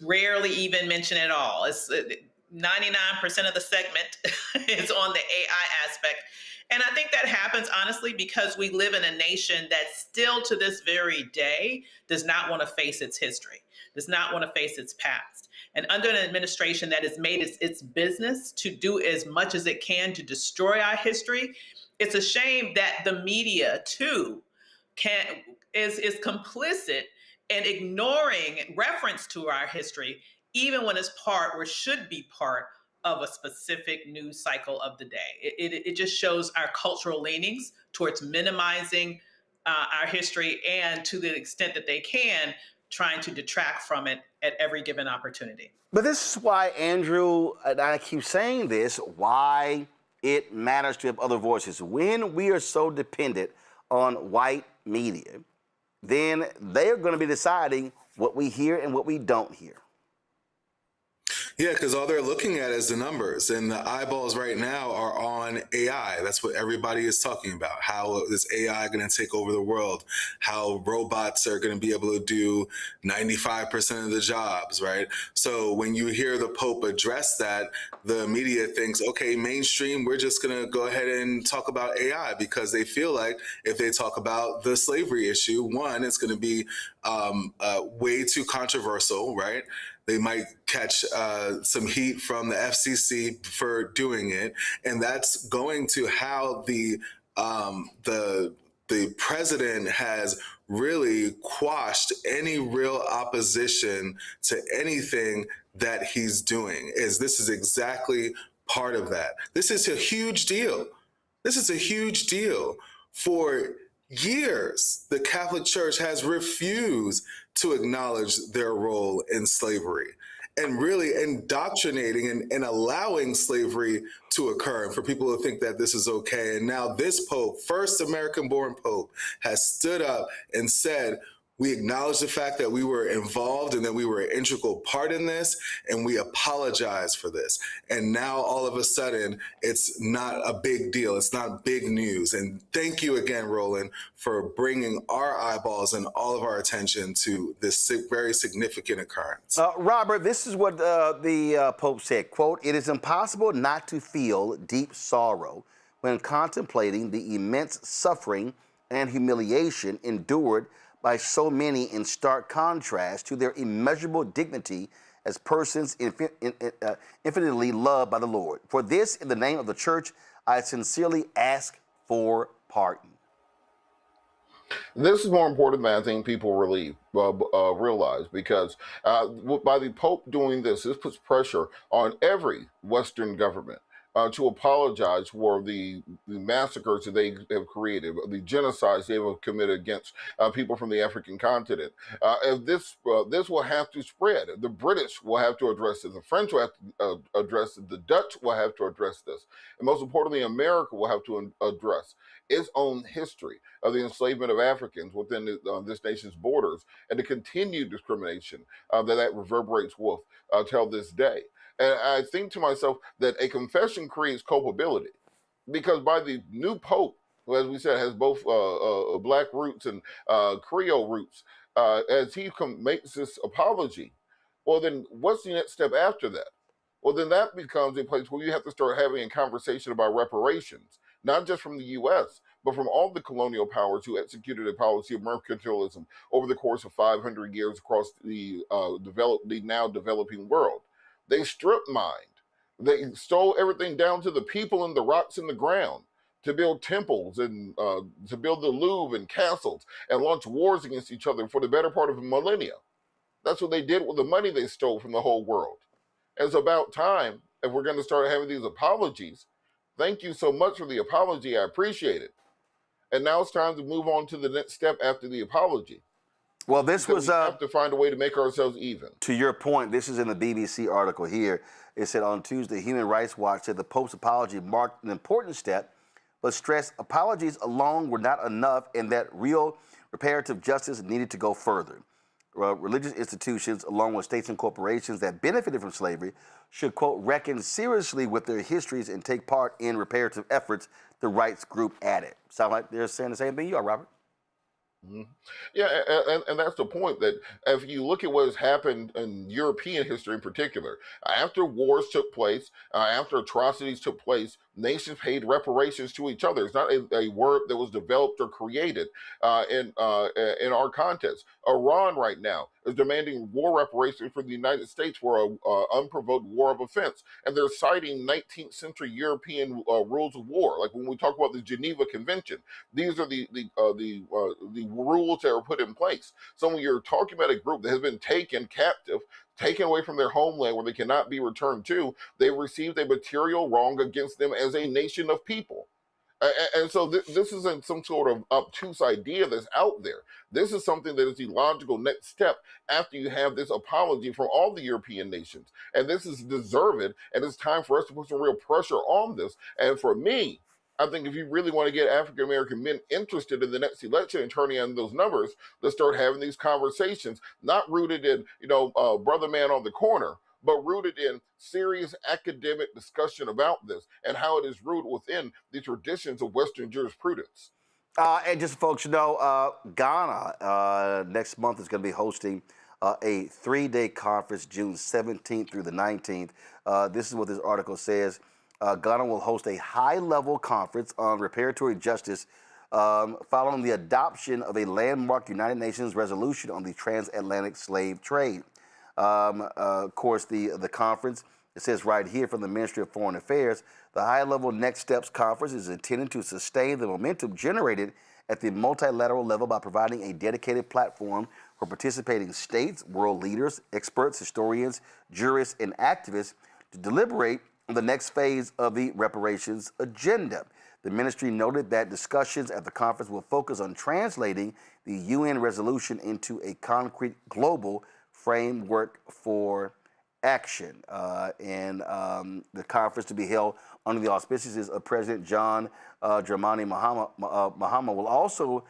rarely even mentioned at all. It's 99% of the segment is on the AI aspect. And I think that happens, honestly, because we live in a nation that still to this very day does not want to face its history, does not want to face its past. And under an administration that has made its business to do as much as it can to destroy our history, it's a shame that the media, too, is complicit in ignoring reference to our history, even when it's part or should be part of a specific news cycle of the day. It just shows our cultural leanings towards minimizing our history and, to the extent that they can, trying to detract from it at every given opportunity. But this is why, Andrew, and I keep saying this, why it matters to have other voices. When we are so dependent on white media, then they're going to be deciding what we hear and what we don't hear. Yeah, because all they're looking at is the numbers, and the eyeballs right now are on AI. That's what everybody is talking about. How is AI going to take over the world? How robots are going to be able to do 95% of the jobs, right? So when you hear the Pope address that, the media thinks, okay, mainstream, we're just going to go ahead and talk about AI, because they feel like if they talk about the slavery issue, one, it's going to be way too controversial, right? They might catch some heat from the FCC for doing it, and that's going to how the president has really quashed any real opposition to anything that he's doing. This is exactly part of that. This is a huge deal. This is a huge deal. For years, the Catholic Church has refused to acknowledge their role in slavery and really indoctrinating and allowing slavery to occur, and for people to think that this is okay. And now this Pope, first American-born Pope, has stood up and said, we acknowledge the fact that we were involved and that we were an integral part in this, and we apologize for this. And now all of a sudden, it's not a big deal. It's not big news. And thank you again, Roland, for bringing our eyeballs and all of our attention to this very significant occurrence. Robert, this is what the Pope said, quote, "It is impossible not to feel deep sorrow when contemplating the immense suffering and humiliation endured by so many in stark contrast to their immeasurable dignity as persons infinitely loved by the Lord. For this, in the name of the Church, I sincerely ask for pardon." This is more important than I think people realize, because by the Pope doing this puts pressure on every Western government to apologize for the massacres that they have created, the genocides they have committed against people from the African continent. This will have to spread. The British will have to address this. The French will have to address it. The Dutch will have to address this. And most importantly, America will have to address its own history of the enslavement of Africans within this nation's borders, and the continued discrimination that reverberates with till this day. And I think to myself that a confession creates culpability, because by the new Pope, who, as we said, has both Black roots and Creole roots, as he makes this apology, well, then what's the next step after that? Well, then that becomes a place where you have to start having a conversation about reparations, not just from the U.S., but from all the colonial powers who executed a policy of mercantilism over the course of 500 years across the now developing world. They stripped mined. They stole everything down to the people and the rocks in the ground to build temples and to build the Louvre and castles and launch wars against each other for the better part of a millennia. That's what they did with the money they stole from the whole world. And it's about time, if we're going to start having these apologies. Thank you so much for the apology. I appreciate it. And now it's time to move on to the next step after the apology. Well, this was... we have to find a way to make ourselves even. To your point, this is in the BBC article here. It said on Tuesday, Human Rights Watch said the Pope's apology marked an important step, but stressed apologies alone were not enough and that real reparative justice needed to go further. Religious institutions, along with states and corporations that benefited from slavery, should, quote, reckon seriously with their histories and take part in reparative efforts, the rights group added. Sound like they're saying the same thing you are, Robert? Mm-hmm. Yeah, and that's the point, that if you look at what has happened in European history in particular, after wars took place, after atrocities took place, nations paid reparations to each other. It's not a word that was developed or created in our context. Iran right now is demanding war reparations for the United States for an unprovoked war of offense, and they're citing 19th century European rules of war. Like when we talk about the Geneva Convention, these are the rules that are put in place. So when you're talking about a group that has been taken captive, taken away from their homeland where they cannot be returned to, they received a material wrong against them as a nation of people. And so this isn't some sort of obtuse idea that's out there. This is something that is the logical next step after you have this apology from all the European nations. And this is deserved, and it's time for us to put some real pressure on this. And for me, I think if you really want to get African-American men interested in the next election and turning in those numbers, let's start having these conversations, not rooted in, brother man on the corner, but rooted in serious academic discussion about this and how it is rooted within the traditions of Western jurisprudence. And just so folks know, Ghana next month is going to be hosting a 3-day conference, June 17th through the 19th. This is what this article says. Ghana will host a high-level conference on reparatory justice following the adoption of a landmark United Nations resolution on the transatlantic slave trade. Of course, the conference, it says right here from the Ministry of Foreign Affairs, the high-level Next Steps Conference is intended to sustain the momentum generated at the multilateral level by providing a dedicated platform for participating states, world leaders, experts, historians, jurists, and activists to deliberate on the next phase of the reparations agenda. The ministry noted that discussions at the conference will focus on translating the UN resolution into a concrete global framework for action. The conference to be held under the auspices of President John Dramani Mahama will also,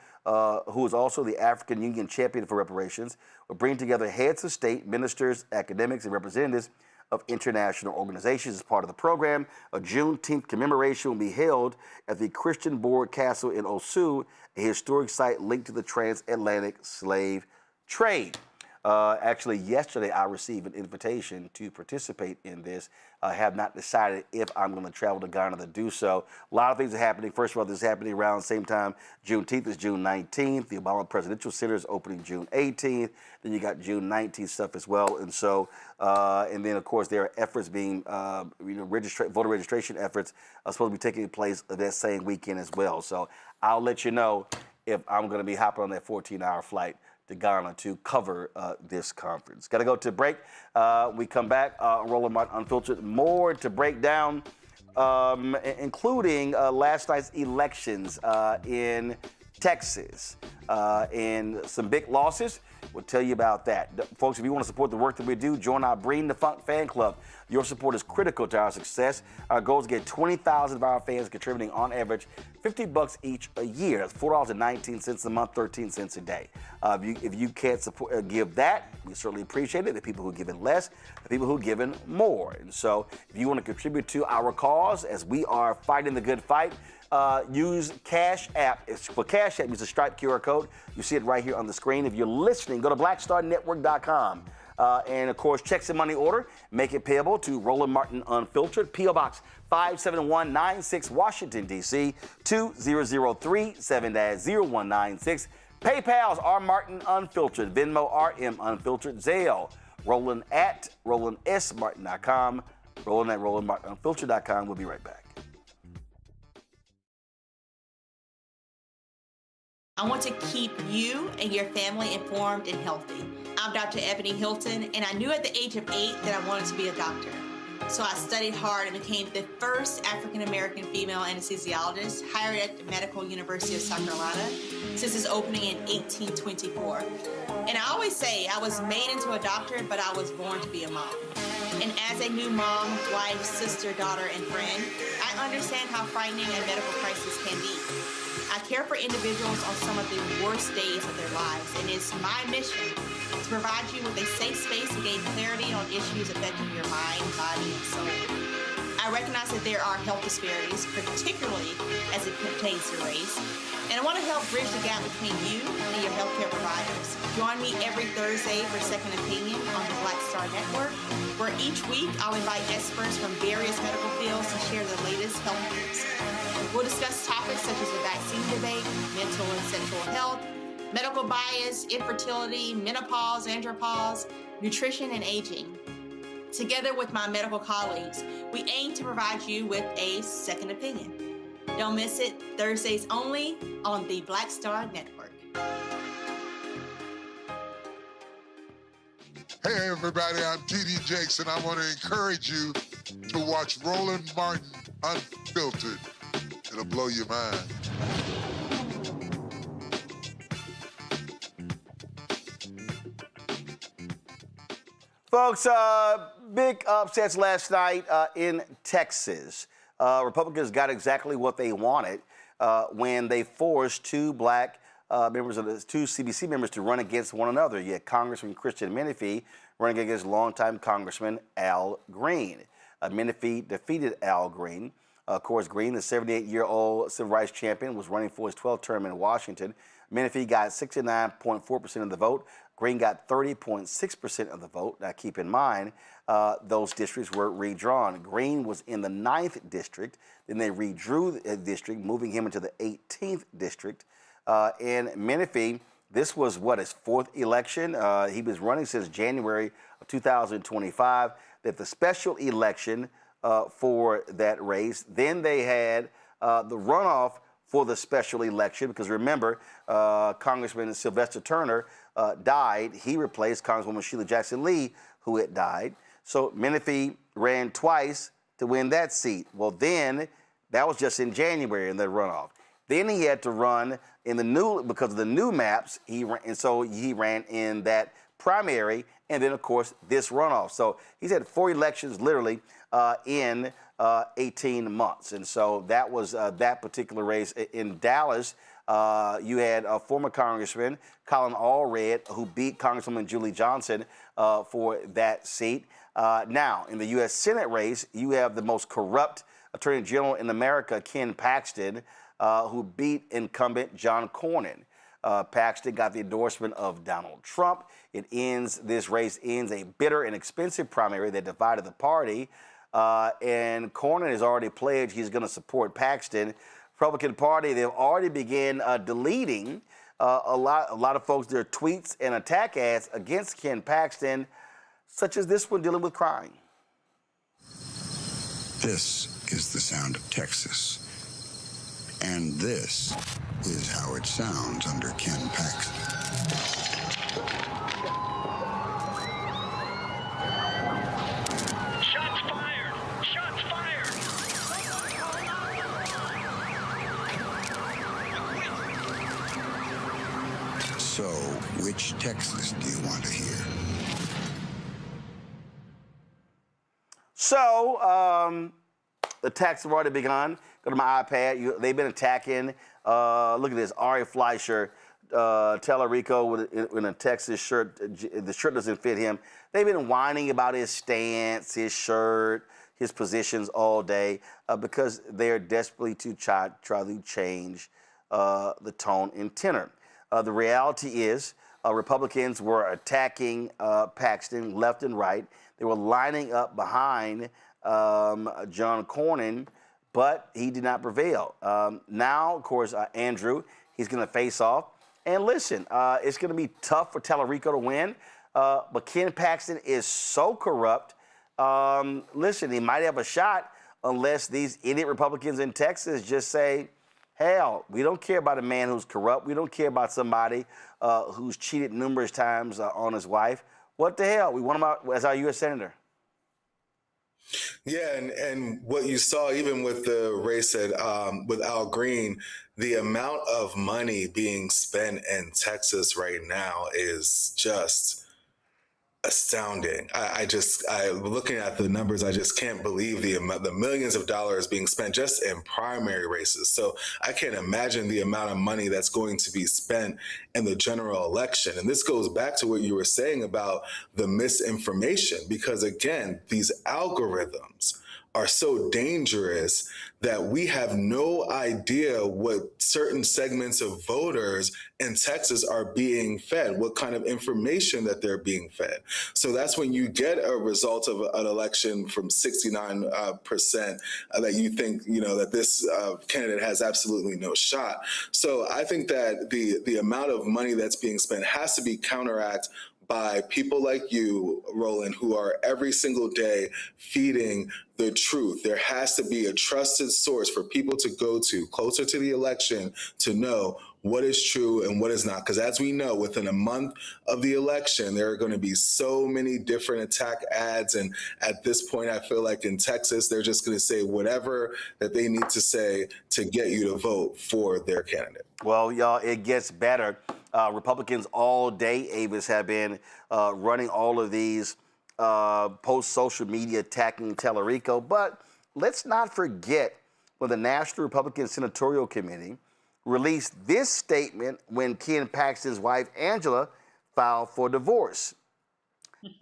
who is also the African Union champion for reparations, will bring together heads of state, ministers, academics, and representatives of international organizations as part of the program. A Juneteenth commemoration will be held at the Christian Board Castle in Osu, a historic site linked to the transatlantic slave trade. Actually, yesterday I received an invitation to participate in this. I have not decided if I'm going to travel to Ghana to do so. A lot of things are happening. First of all, this is happening around the same time. Juneteenth is June 19th. The Obama Presidential Center is opening June 18th. Then you got June 19th stuff as well. And so, and then of course there are efforts being, voter registration efforts are supposed to be taking place that same weekend as well. So I'll let you know if I'm going to be hopping on that 14-hour flight to Ghana to cover this conference. Got to go to break. We come back, Roland Martin Unfiltered, more to break down, including last night's elections in Texas and some big losses. We'll tell you about that. Folks, if you want to support the work that we do, join our Bring the Funk fan club. Your support is critical to our success. Our goal is to get 20,000 of our fans contributing on average $50 each a year. That's $4.19 a month, 13 cents a day. If you can't give that, we certainly appreciate it. The people who are giving less, the people who are giving more. And so if you want to contribute to our cause as we are fighting the good fight, use Cash App. For Cash App, use the Stripe QR code. You see it right here on the screen. If you're listening, go to blackstarnetwork.com. And of course, checks and money order, make it payable to Roland Martin Unfiltered, P.O. Box 57196, Washington, D.C. 2003 7-0196. PayPal's R Martin Unfiltered, Venmo RM Unfiltered, Zelle, Roland at RolandSMartin.com, Roland at RolandMartinUnfiltered.com. We'll be right back. I want to keep you and your family informed and healthy. I'm Dr. Ebony Hilton, and I knew at the age of 8 that I wanted to be a doctor. So I studied hard and became the first African-American female anesthesiologist hired at the Medical University of South Carolina since its opening in 1824. And I always say I was made into a doctor, but I was born to be a mom. And as a new mom, wife, sister, daughter, and friend, I understand how frightening a medical crisis can be. I care for individuals on some of the worst days of their lives, and it's my mission to provide you with a safe space to gain clarity on issues affecting your mind, body, and soul. I recognize that there are health disparities, particularly as it pertains to race, and I want to help bridge the gap between you and your healthcare providers. Join me every Thursday for Second Opinion on the Black Star Network, where each week I'll invite experts from various medical fields to share the latest health news. We'll discuss topics such as the vaccine debate, mental and sexual health, medical bias, infertility, menopause, andropause, nutrition, and aging. Together with my medical colleagues, we aim to provide you with a second opinion. Don't miss it, Thursdays only on the Black Star Network. Hey everybody, I'm T.D. Jakes, and I want to encourage you to watch Roland Martin Unfiltered It'll blow your mind. Folks, big upsets last night in Texas. Republicans got exactly what they wanted when they forced two black members of the two CBC members to run against one another. You had Congressman Christian Menifee running against longtime Congressman Al Green. Menifee defeated Al Green. Of course, Green, the 78-year-old civil rights champion, was running for his 12th term in Washington. Menifee got 69.4% of the vote. Green got 30.6% of the vote. Now, keep in mind, those districts were redrawn. Green was in the 9th district. Then they redrew the district, moving him into the 18th district. And Menifee, this was, his fourth election? He was running since January of 2025. That the special election for that race. Then they had the runoff for the special election, because remember, Congressman Sylvester Turner died. He replaced Congresswoman Sheila Jackson Lee, who had died. So Menifee ran twice to win that seat. Well, then, that was just in January in the runoff. Then he had to run in the new, because of the new maps, so he ran in that primary, and then, of course, this runoff. So he's had 4 elections literally in 18 months. And so that was that particular race. In Dallas, you had a former Congressman, Colin Allred, who beat Congresswoman Julie Johnson for that seat. Now, in the U.S. Senate race, you have the most corrupt Attorney General in America, Ken Paxton, who beat incumbent John Cornyn. Paxton got the endorsement of Donald Trump. This race ends a bitter and expensive primary that divided the party. And Cornyn has already pledged he's going to support Paxton. Republican Party, they've already began deleting a lot of folks, their tweets and attack ads against Ken Paxton, such as this one dealing with crime. This is the sound of Texas. And this is how it sounds under Ken Paxton. Shots fired! Shots fired! So, which Texas do you want to hear? So, the attacks have already begun. Go to my iPad. They've been attacking. Look at this. Ari Fleischer, Talarico in a Texas shirt. The shirt doesn't fit him. They've been whining about his stance, his shirt, his positions all day because they're desperately to try to change the tone and tenor. The reality is Republicans were attacking Paxton left and right. They were lining up behind John Cornyn, but he did not prevail. Now, of course, Andrew, he's going to face off. And listen, it's going to be tough for Talarico to win, but Ken Paxton is so corrupt. Listen, he might have a shot unless these idiot Republicans in Texas just say, hell, we don't care about a man who's corrupt. We don't care about somebody who's cheated numerous times on his wife. What the hell? We want him out as our U.S. Senator. Yeah, and what you saw even with the race with Al Green, the amount of money being spent in Texas right now is just astounding. I looking at the numbers, I just can't believe the millions of dollars being spent just in primary races. So I can't imagine the amount of money that's going to be spent in the general election. And this goes back to what you were saying about the misinformation, because again, these algorithms are so dangerous that we have no idea what certain segments of voters in Texas are being fed, what kind of information that they're being fed. So that's when you get a result of an election from 69% that you think, that this candidate has absolutely no shot. So I think that the amount of money that's being spent has to be counteracted by people like you, Roland, who are every single day feeding the truth. There has to be a trusted source for people to go to closer to the election to know what is true and what is not. Because as we know, within a month of the election, there are going to be so many different attack ads. And at this point, I feel like in Texas, they're just going to say whatever that they need to say to get you to vote for their candidate. Well, y'all, it gets better. Republicans all day, Avis, have been running all of these post-social media attacking Talarico. But let's not forget when the National Republican Senatorial Committee released this statement when Ken Paxton's wife, Angela, filed for divorce.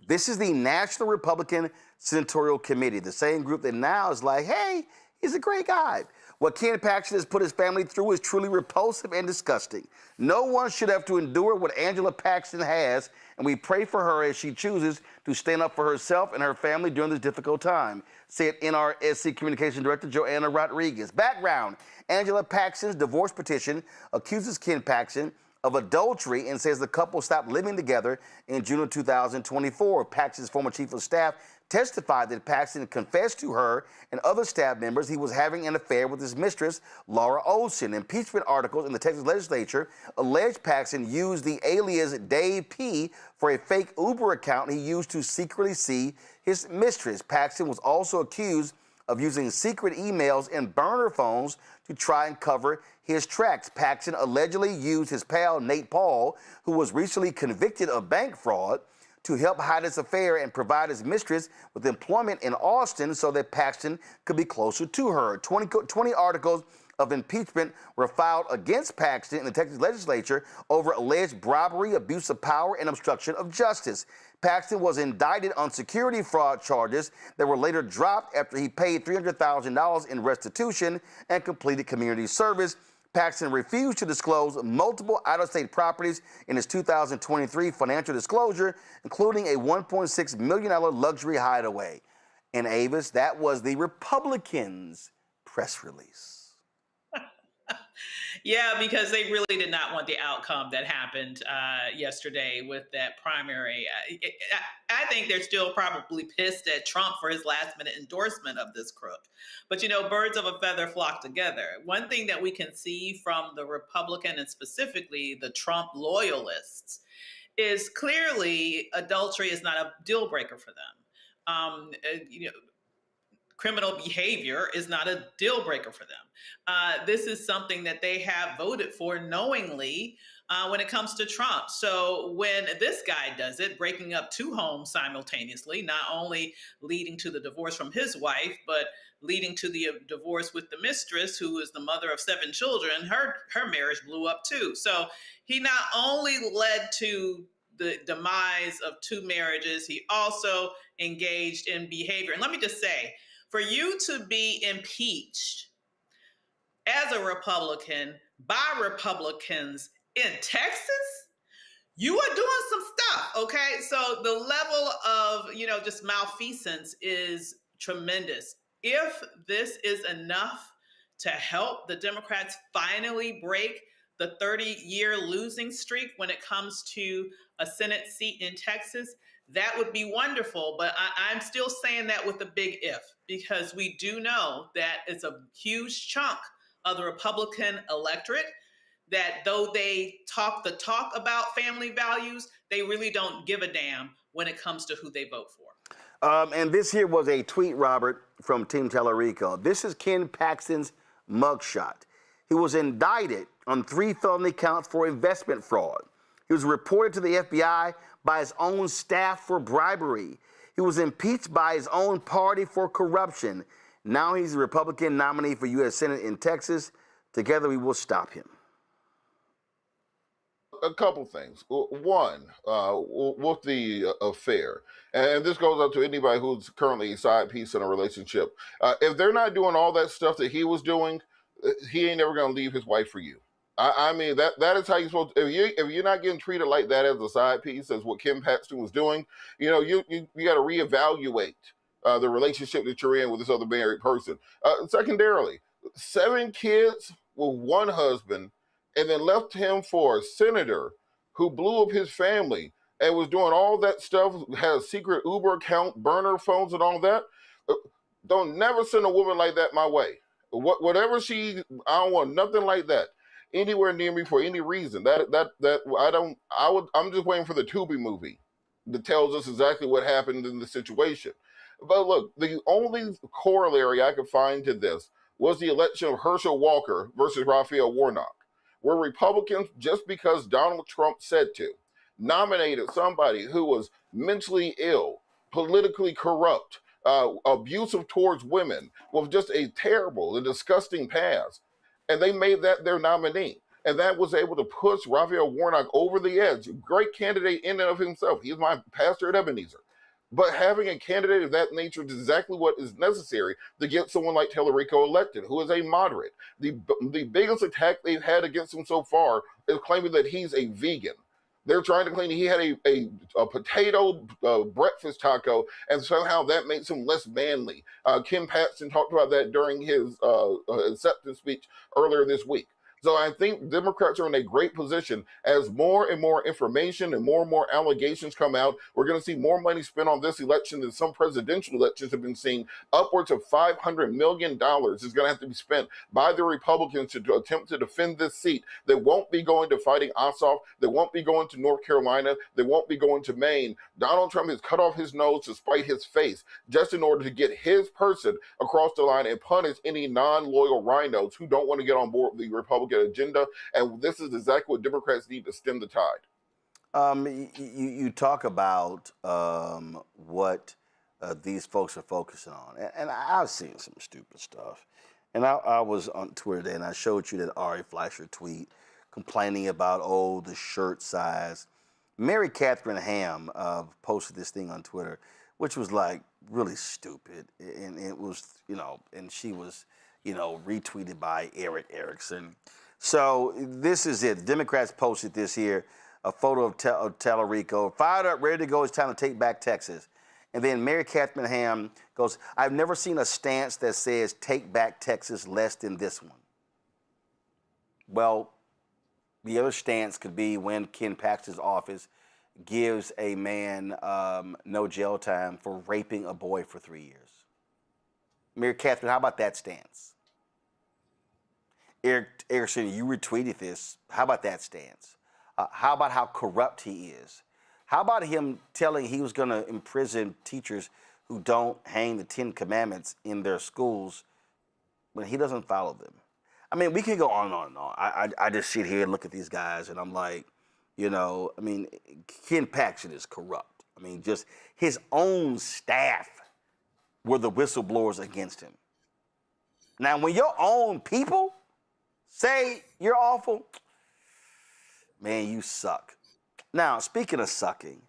This is the National Republican Senatorial Committee, the same group that now is like, hey, he's a great guy. What Ken Paxton has put his family through is truly repulsive and disgusting. No one should have to endure what Angela Paxton has, and we pray for her as she chooses to stand up for herself and her family during this difficult time, said NRSC Communications Director Joanna Rodriguez. Background: Angela Paxton's divorce petition accuses Ken Paxton of adultery and says the couple stopped living together in June of 2024. Paxton's former chief of staff testified that Paxton confessed to her and other staff members he was having an affair with his mistress, Laura Olson. Impeachment articles in the Texas legislature allege Paxton used the alias Dave P. for a fake Uber account he used to secretly see his mistress. Paxton was also accused of using secret emails and burner phones to try and cover his tracks. Paxton allegedly used his pal, Nate Paul, who was recently convicted of bank fraud, to help hide his affair and provide his mistress with employment in Austin so that Paxton could be closer to her. 20 articles of impeachment were filed against Paxton in the Texas legislature over alleged bribery, abuse of power, and obstruction of justice. Paxton was indicted on security fraud charges that were later dropped after he paid $300,000 in restitution and completed community service. Paxton refused to disclose multiple out-of-state properties in his 2023 financial disclosure, including a $1.6 million luxury hideaway. And Avis, that was the Republicans' press release. Yeah, because they really did not want the outcome that happened yesterday with that primary. I think they're still probably pissed at Trump for his last-minute endorsement of this crook. But, you know, birds of a feather flock together. One thing that we can see from the Republican and specifically the Trump loyalists is clearly adultery is not a deal breaker for them. You know, criminal behavior is not a deal breaker for them. This is something that they have voted for knowingly when it comes to Trump. So when this guy does it, breaking up two homes simultaneously, not only leading to the divorce from his wife, but leading to the divorce with the mistress, who is the mother of 7 children, her marriage blew up too. So he not only led to the demise of 2 marriages, he also engaged in behavior. And let me just say, for you to be impeached as a Republican by Republicans in Texas, you are doing some stuff, okay? So the level of, you know, just malfeasance is tremendous. If this is enough to help the Democrats finally break the 30-year losing streak when it comes to a Senate seat in Texas, that would be wonderful. But I'm still saying that with a big if, because we do know that it's a huge chunk of the Republican electorate that though they talk the talk about family values, they really don't give a damn when it comes to who they vote for. And this here was a tweet, Robert, from Team Talarico. This is Ken Paxton's mugshot. He was indicted on 3 felony counts for investment fraud. He was reported to the FBI by his own staff for bribery. He was impeached by his own party for corruption. Now he's a Republican nominee for U.S. Senate in Texas. Together we will stop him. A couple things. One, with the affair, and this goes up to anybody who's currently a side piece in a relationship. If they're not doing all that stuff that he was doing, he ain't never going to leave his wife for you. I mean, that is how you're supposed to, if you're not getting treated like that as a side piece, as what Kim Paxton was doing, you know, you got to reevaluate the relationship that you're in with this other married person. Secondarily, 7 kids with 1 husband, and then left him for a senator who blew up his family and was doing all that stuff, had a secret Uber account, burner phones and all that. Don't never send a woman like that my way. Whatever I don't want nothing like that anywhere near me for any reason. I'm just waiting for the Tubi movie that tells us exactly what happened in the situation. But look, the only corollary I could find to this was the election of Herschel Walker versus Raphael Warnock, where Republicans, just because Donald Trump said to, nominated somebody who was mentally ill, politically corrupt, abusive towards women, with just a terrible and disgusting past. And they made that their nominee. And that was able to push Raphael Warnock over the edge. Great candidate in and of himself. He's my pastor at Ebenezer. But having a candidate of that nature is exactly what is necessary to get someone like Talarico elected, who is a moderate. The biggest attack they've had against him so far is claiming that he's a vegan. They're trying to claim he had a potato breakfast taco, and somehow that makes him less manly. Kim Paxton talked about that during his acceptance speech earlier this week. So I think Democrats are in a great position as more and more information and more allegations come out. We're going to see more money spent on this election than some presidential elections have been seeing. Upwards of $500 million is going to have to be spent by the Republicans to attempt to defend this seat that won't be going to fighting Ossoff, that won't be going to North Carolina, that won't be going to Maine. Donald Trump has cut off his nose to spite his face just in order to get his person across the line and punish any non-loyal rhinos who don't want to get on board with the Republican agenda, and this is exactly what Democrats need to stem the tide. You talk about what these folks are focusing on, and I've seen some stupid stuff. And I was on Twitter today, and I showed you that Ari Fleischer tweet complaining about, the shirt size. Mary Catherine Ham posted this thing on Twitter, which was like really stupid, and it was, and she was, retweeted by Eric Erickson. So this is it. The Democrats posted this here, a photo of Talarico, fired up, ready to go. It's time to take back Texas. And then Mary Catherine Ham goes, I've never seen a stance that says take back Texas less than this one. Well, the other stance could be when Ken Paxton's office gives a man no jail time for raping a boy for 3 years. Mary Catherine, how about that stance? Eric Erickson, you retweeted this. How about that stance? How about how corrupt he is? How about him telling he was going to imprison teachers who don't hang the 10 Commandments in their schools when he doesn't follow them? I mean, we can go on and on and on. I just sit here and look at these guys, and I'm like, Ken Paxton is corrupt. I mean, just his own staff were the whistleblowers against him. Now, when your own people say you're awful, man, you suck. Now, speaking of sucking,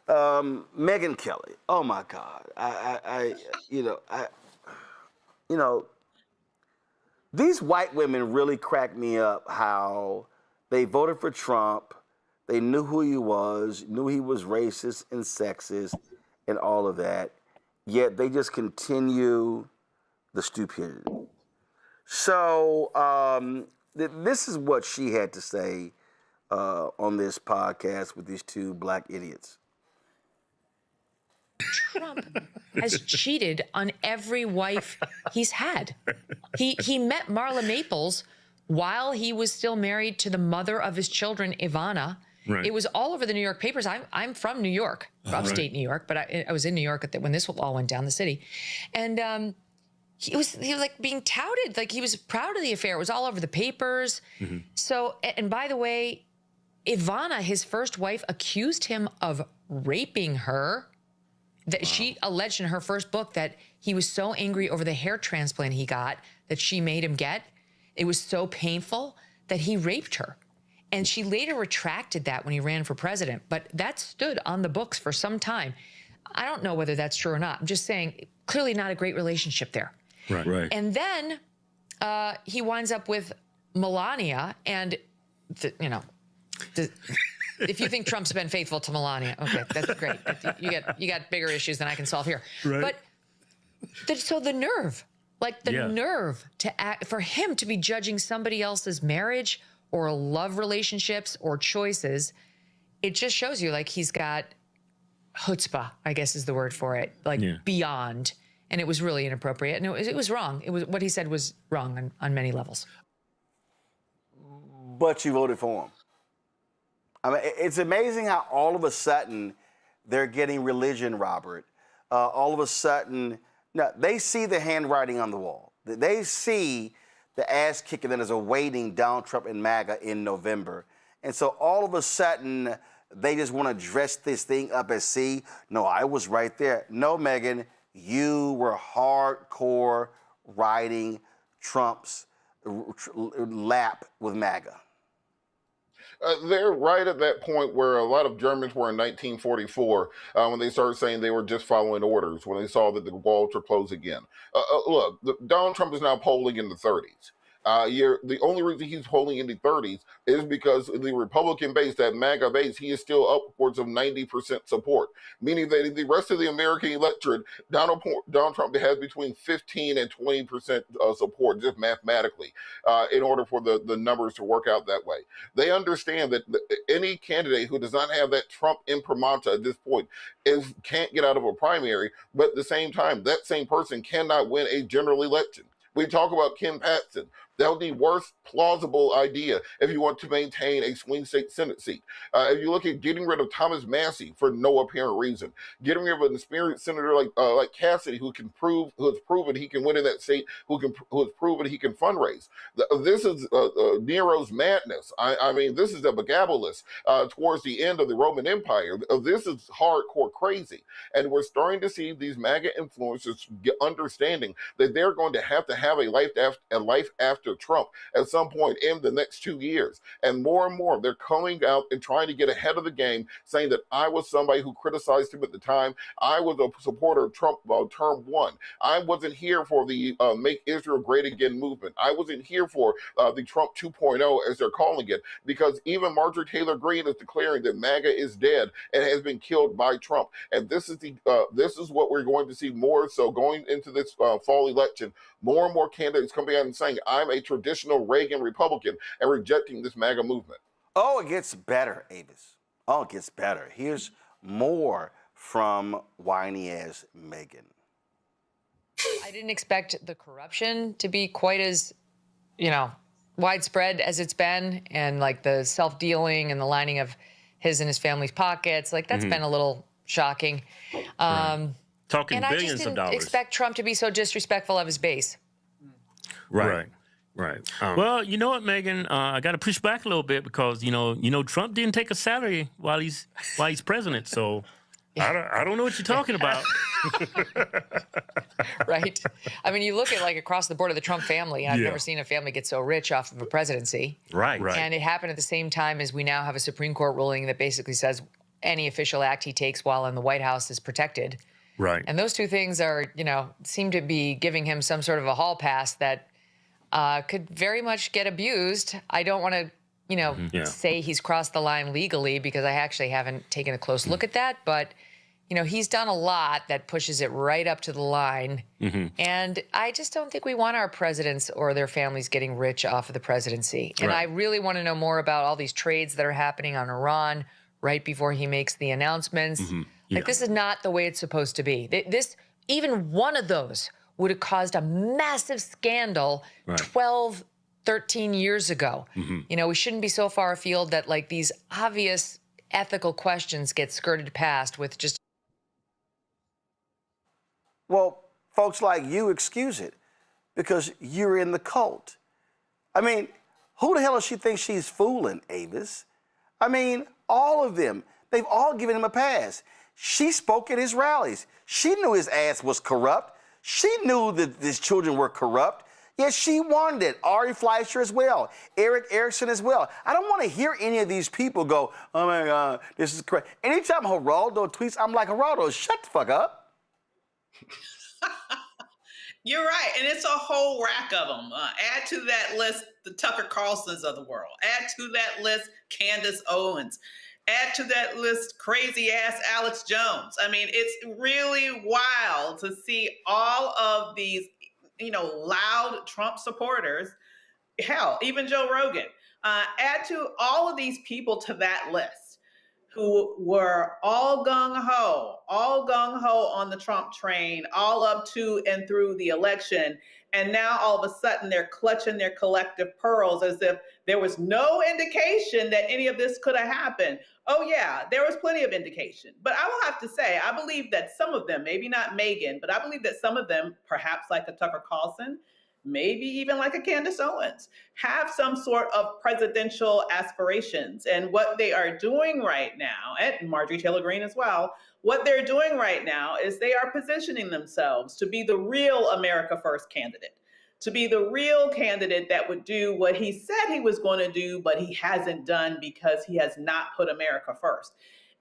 Megyn Kelly. Oh my God, these white women really crack me up. How they voted for Trump, they knew who he was, knew he was racist and sexist, and all of that. Yet they just continue the stupidity. So this is what she had to say on this podcast with these two black idiots. Trump has cheated on every wife he's had. He met Marla Maples while he was still married to the mother of his children, Ivana. Right. It was all over the New York papers. I'm from New York, upstate New York, but I was in New York when this all went down the city, and he was like being touted, like he was proud of the affair. It was all over the papers. Mm-hmm. So, and by the way, Ivana, his first wife, accused him of raping her. That she alleged in her first book that he was so angry over the hair transplant he got that she made him get. It was so painful that he raped her. And she later retracted that when he ran for president, but that stood on the books for some time. I don't know whether that's true or not. I'm just saying, clearly not a great relationship there. Right. And then he winds up with Melania, and if you think Trump's been faithful to Melania, okay, that's great. You got bigger issues than I can solve here. Right. But so the nerve, nerve to act, for him to be judging somebody else's marriage or love relationships or choices, it just shows you he's got chutzpah, I guess is the word for it, beyond. and it was really inappropriate, and it was wrong. It was what he said was wrong on many levels. But you voted for him. I mean, it's amazing how all of a sudden they're getting religion, Robert. All of a sudden, no, they see the handwriting on the wall. They see the ass kicking that is awaiting Donald Trump and MAGA in November. And so all of a sudden, they just want to dress this thing up as, see, no, I was right there. No, Megyn, you were hardcore riding Trump's lap with MAGA. They're right at that point where a lot of Germans were in 1944 when they started saying they were just following orders, when they saw that the walls were closed again. Look, Donald Trump is now polling in the 30s. The only reason he's polling in the 30s is because the Republican base, that MAGA base, he is still upwards of 90% support, meaning that in the rest of the American electorate, Donald Trump has between 15 and 20% support, just mathematically, in order for the numbers to work out that way. They understand that any candidate who does not have that Trump imprimatur at this point can't get out of a primary, but at the same time, that same person cannot win a general election. We talk about Ken Paxton. That would be the worst plausible idea if you want to maintain a swing state Senate seat. If you look at getting rid of Thomas Massey for no apparent reason, getting rid of an experienced senator like Cassidy, who has proven he can win in that state, who has proven he can fundraise. This is Nero's madness. I mean, this is the Megabolus towards the end of the Roman Empire. This is hardcore crazy, and we're starting to see these MAGA influencers understanding that they're going to have a life after Trump at some point in the next 2 years. And more, they're coming out and trying to get ahead of the game, saying that I was somebody who criticized him at the time. I was a supporter of Trump term one. I wasn't here for the Make Israel Great Again movement. I wasn't here for the Trump 2.0, as they're calling it, because even Marjorie Taylor Greene is declaring that MAGA is dead and has been killed by Trump. And this is what we're going to see more so going into this fall election. More and more candidates coming out and saying, I'm a traditional Reagan Republican, and rejecting this MAGA movement. Oh, it gets better, Avis. Oh, it gets better. Here's more from whiny-ass Megyn. I didn't expect the corruption to be quite as, widespread as it's been, and like the self-dealing and the lining of his and his family's pockets. Like, that's been a little shocking. Talking and billions I just of dollars. didn't expect Trump to be so disrespectful of his base. Right. Well, you know what, Megyn? I got to push back a little bit because Trump didn't take a salary while he's president. So I don't know what you're talking about. Right. I mean, you look at like across the board of the Trump family, and I've never seen a family get so rich off of a presidency. Right. And it happened at the same time as we now have a Supreme Court ruling that basically says any official act he takes while in the White House is protected. Right. And those two things are, seem to be giving him some sort of a hall pass that could very much get abused. I don't want to, say he's crossed the line legally because I actually haven't taken a close look at that. But, he's done a lot that pushes it right up to the line. And I just don't think we want our presidents or their families getting rich off of the presidency. And I really want to know more about all these trades that are happening on Iran right before he makes the announcements. Like, this is not the way it's supposed to be. Even one of those would have caused a massive scandal 12, 13 years ago. We shouldn't be so far afield that like these obvious ethical questions get skirted past with just. Well, folks like you excuse it because you're in the cult. I mean, who the hell does she think she's fooling, Avis? I mean, all of them. They've all given him a pass. She spoke at his rallies. She knew his ass was corrupt. She knew that his children were corrupt. Yes, she wanted it. Ari Fleischer as well. Eric Erickson as well. I don't want to hear any of these people go, oh my God, this is crazy. Anytime Geraldo tweets, I'm like, Geraldo, shut the fuck up. You're right. And it's a whole rack of them. Add to that list the Tucker Carlsons of the world. Add to that list Candace Owens. Add to that list crazy ass Alex Jones. I mean, it's really wild to see all of these, loud Trump supporters. Hell, even Joe Rogan. Add to all of these people to that list who were all gung-ho on the Trump train, all up to and through the election. And now all of a sudden they're clutching their collective pearls as if there was no indication that any of this could have happened. Oh yeah, there was plenty of indication. But I will have to say, I believe that some of them, maybe not Megan, but I believe that some of them, perhaps like a Tucker Carlson, maybe even like a Candace Owens, have some sort of presidential aspirations. And what they are doing right now, and Marjorie Taylor Greene as well, what they're doing right now is they are positioning themselves to be the real America First candidate, to be the real candidate that would do what he said he was going to do, but he hasn't done because he has not put America first.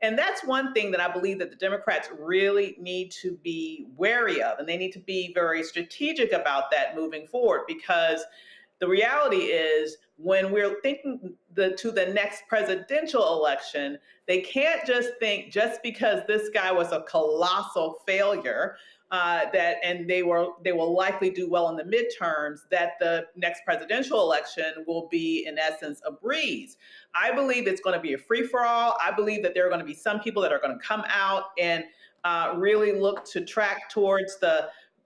And that's one thing that I believe that the Democrats really need to be wary of, and they need to be very strategic about that moving forward, because the reality is when we're thinking to the next presidential election, they can't just think just because this guy was a colossal failure and they will likely do well in the midterms, that the next presidential election will be, in essence, a breeze. I believe it's going to be a free-for-all. I believe that there are going to be some people that are going to come out and really look to track towards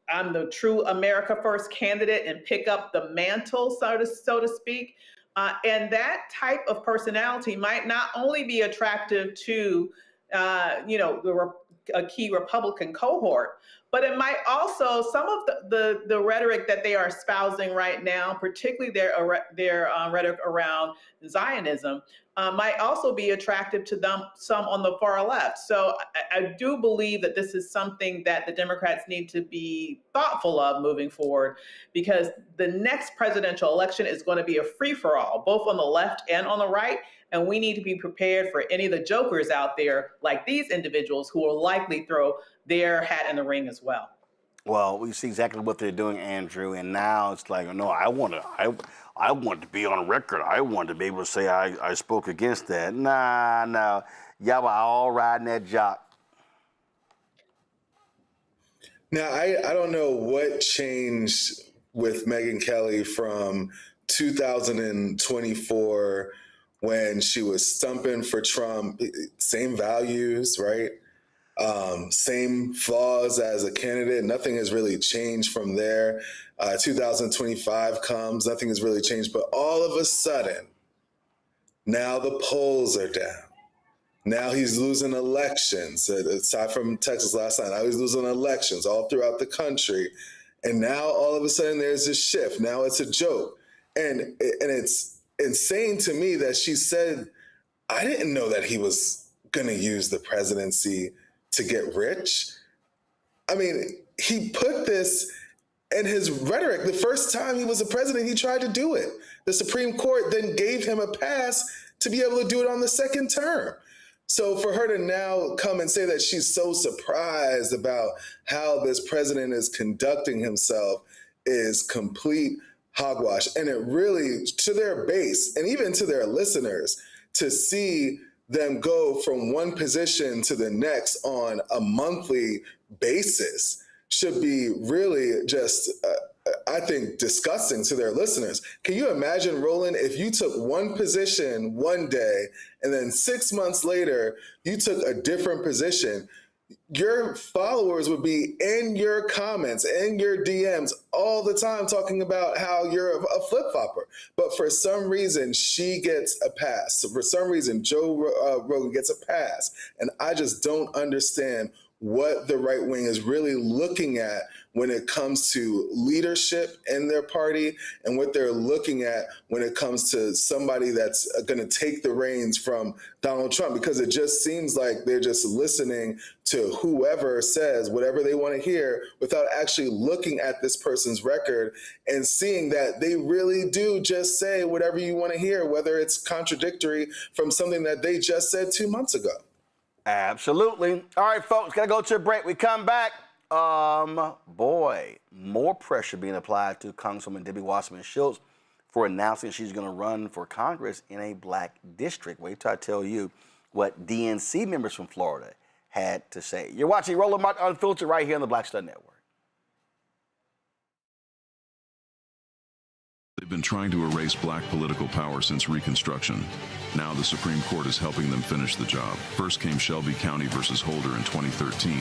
I'm the true America First candidate and pick up the mantle, so to speak. And that type of personality might not only be attractive to, a key Republican cohort, but it might also, some of the rhetoric that they are espousing right now, particularly their rhetoric around Zionism, might also be attractive to some on the far left. So I do believe that this is something that the Democrats need to be thoughtful of moving forward, because the next presidential election is going to be a free-for-all, both on the left and on the right. And we need to be prepared for any of the jokers out there, like these individuals, who will likely throw their hat in the ring as well. Well, we see exactly what they're doing, Andrew, and now it's like, no, I want to be on record. I want to be able to say I spoke against that. Nah, y'all were all riding that jock. Now, I don't know what changed with Megyn Kelly from 2024 when she was stumping for Trump. Same values, right? Same flaws as a candidate. Nothing has really changed from there. 2025 comes, nothing has really changed. But all of a sudden, now the polls are down. Now he's losing elections. Aside from Texas last night, now he's losing elections all throughout the country. And now all of a sudden there's this shift. Now it's a joke. And it's insane to me that she said, I didn't know that he was going to use the presidency to get rich. I mean, he put this in his rhetoric. The first time he was a president, he tried to do it. The Supreme Court then gave him a pass to be able to do it on the second term. So for her to now come and say that she's so surprised about how this president is conducting himself is complete hogwash. And it really, to their base and even to their listeners, to see them go from one position to the next on a monthly basis should be really just, I think, disgusting to their listeners. Can you imagine, Roland, if you took one position one day and then 6 months later you took a different position? Your followers would be in your comments, in your DMs all the time talking about how you're a flip-flopper. But for some reason, she gets a pass. So for some reason, Joe Rogan gets a pass. And I just don't understand what the right wing is really looking at when it comes to leadership in their party and what they're looking at when it comes to somebody that's going to take the reins from Donald Trump, because it just seems like they're just listening to whoever says whatever they want to hear without actually looking at this person's record and seeing that they really do just say whatever you want to hear, whether it's contradictory from something that they just said 2 months ago. Absolutely. All right, folks, gotta go to a break. We come back. Boy, more pressure being applied to Congresswoman Debbie Wasserman Schultz for announcing she's gonna run for Congress in a black district. Wait till I tell you what DNC members from Florida had to say. You're watching Roland Martin Unfiltered right here on the Black Star Network. They've been trying to erase black political power since Reconstruction. Now the Supreme Court is helping them finish the job. First came Shelby County versus Holder in 2013,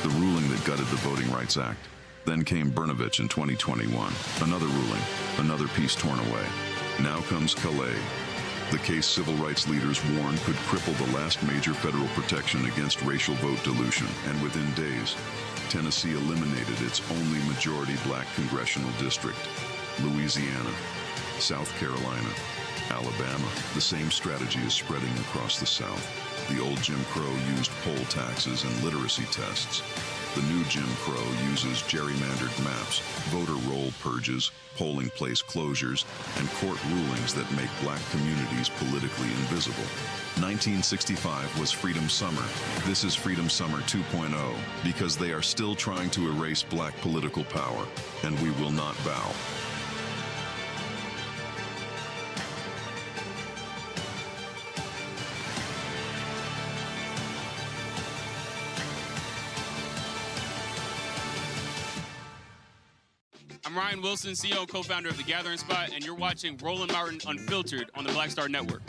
the ruling that gutted the Voting Rights Act. Then came Brnovich in 2021, another ruling, another piece torn away. Now comes Calais, the case civil rights leaders warned could cripple the last major federal protection against racial vote dilution. And within days, Tennessee eliminated its only majority black congressional district. Louisiana, South Carolina, Alabama. The same strategy is spreading across the South. The old Jim Crow used poll taxes and literacy tests. The new Jim Crow uses gerrymandered maps, voter roll purges, polling place closures, and court rulings that make black communities politically invisible. 1965 was Freedom Summer. This is Freedom Summer 2.0, because they are still trying to erase black political power, and we will not bow. I'm Ryan Wilson, CEO and co-founder of The Gathering Spot, and you're watching Roland Martin Unfiltered on the Black Star Network.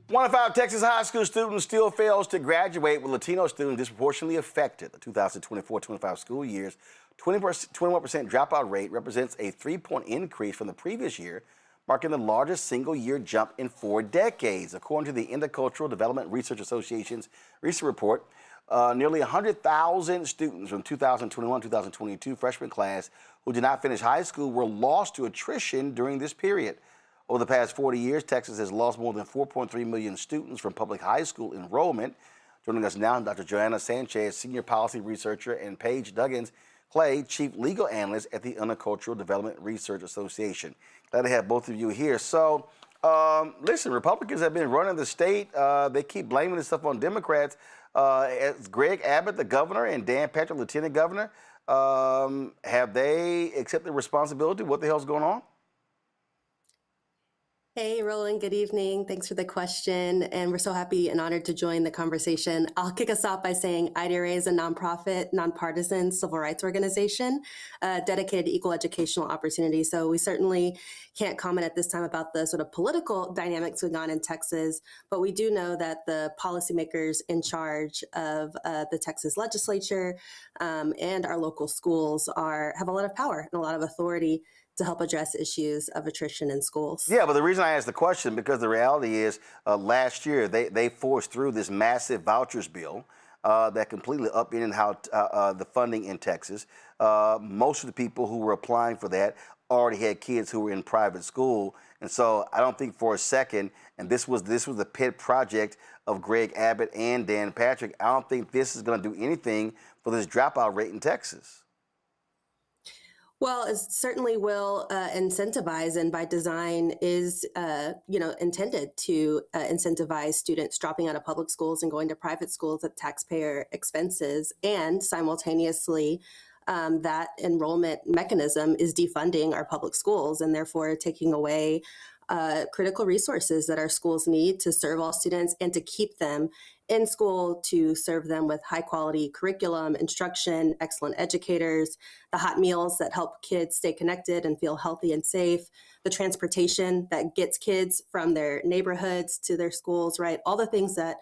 One in 5 Texas high school students still fails to graduate, with Latino students disproportionately affected. The 2024-25 school year's 21% dropout rate represents a 3-point increase from the previous year, marking the largest single-year jump in 4 decades. According to the Intercultural Development Research Association's recent report, nearly 100,000 students from 2021-2022 freshman class who did not finish high school were lost to attrition during this period. Over the past 40 years, Texas has lost more than 4.3 million students from public high school enrollment. Joining us now, Dr. Joanna Sanchez, Senior Policy Researcher, and Paige Duggins-Clay, Chief Legal Analyst at the Intercultural Development Research Association. Glad to have both of you here. So, listen, Republicans have been running the state. They keep blaming this stuff on Democrats. As Greg Abbott, the governor, and Dan Patrick, lieutenant governor, have they accepted responsibility? What the hell's going on? Hey, Roland, good evening. Thanks for the question. And we're so happy and honored to join the conversation. I'll kick us off by saying IDRA is a nonprofit, nonpartisan civil rights organization dedicated to equal educational opportunity. So we certainly can't comment at this time about the sort of political dynamics going on in Texas, but we do know that the policymakers in charge of the Texas legislature and our local schools have a lot of power and a lot of authority to help address issues of attrition in schools. Yeah, but the reason I asked the question, because the reality is last year they forced through this massive vouchers bill that completely upended how the funding in Texas. Most of the people who were applying for that already had kids who were in private school. And so I don't think for a second, and this was the pet project of Greg Abbott and Dan Patrick, I don't think this is going to do anything for this dropout rate in Texas. Well, it certainly will incentivize, and by design is, intended to incentivize students dropping out of public schools and going to private schools at taxpayer expenses. And simultaneously, that enrollment mechanism is defunding our public schools and therefore taking away critical resources that our schools need to serve all students and to keep them in school, to serve them with high quality curriculum, instruction, excellent educators, the hot meals that help kids stay connected and feel healthy and safe, the transportation that gets kids from their neighborhoods to their schools, right? All the things that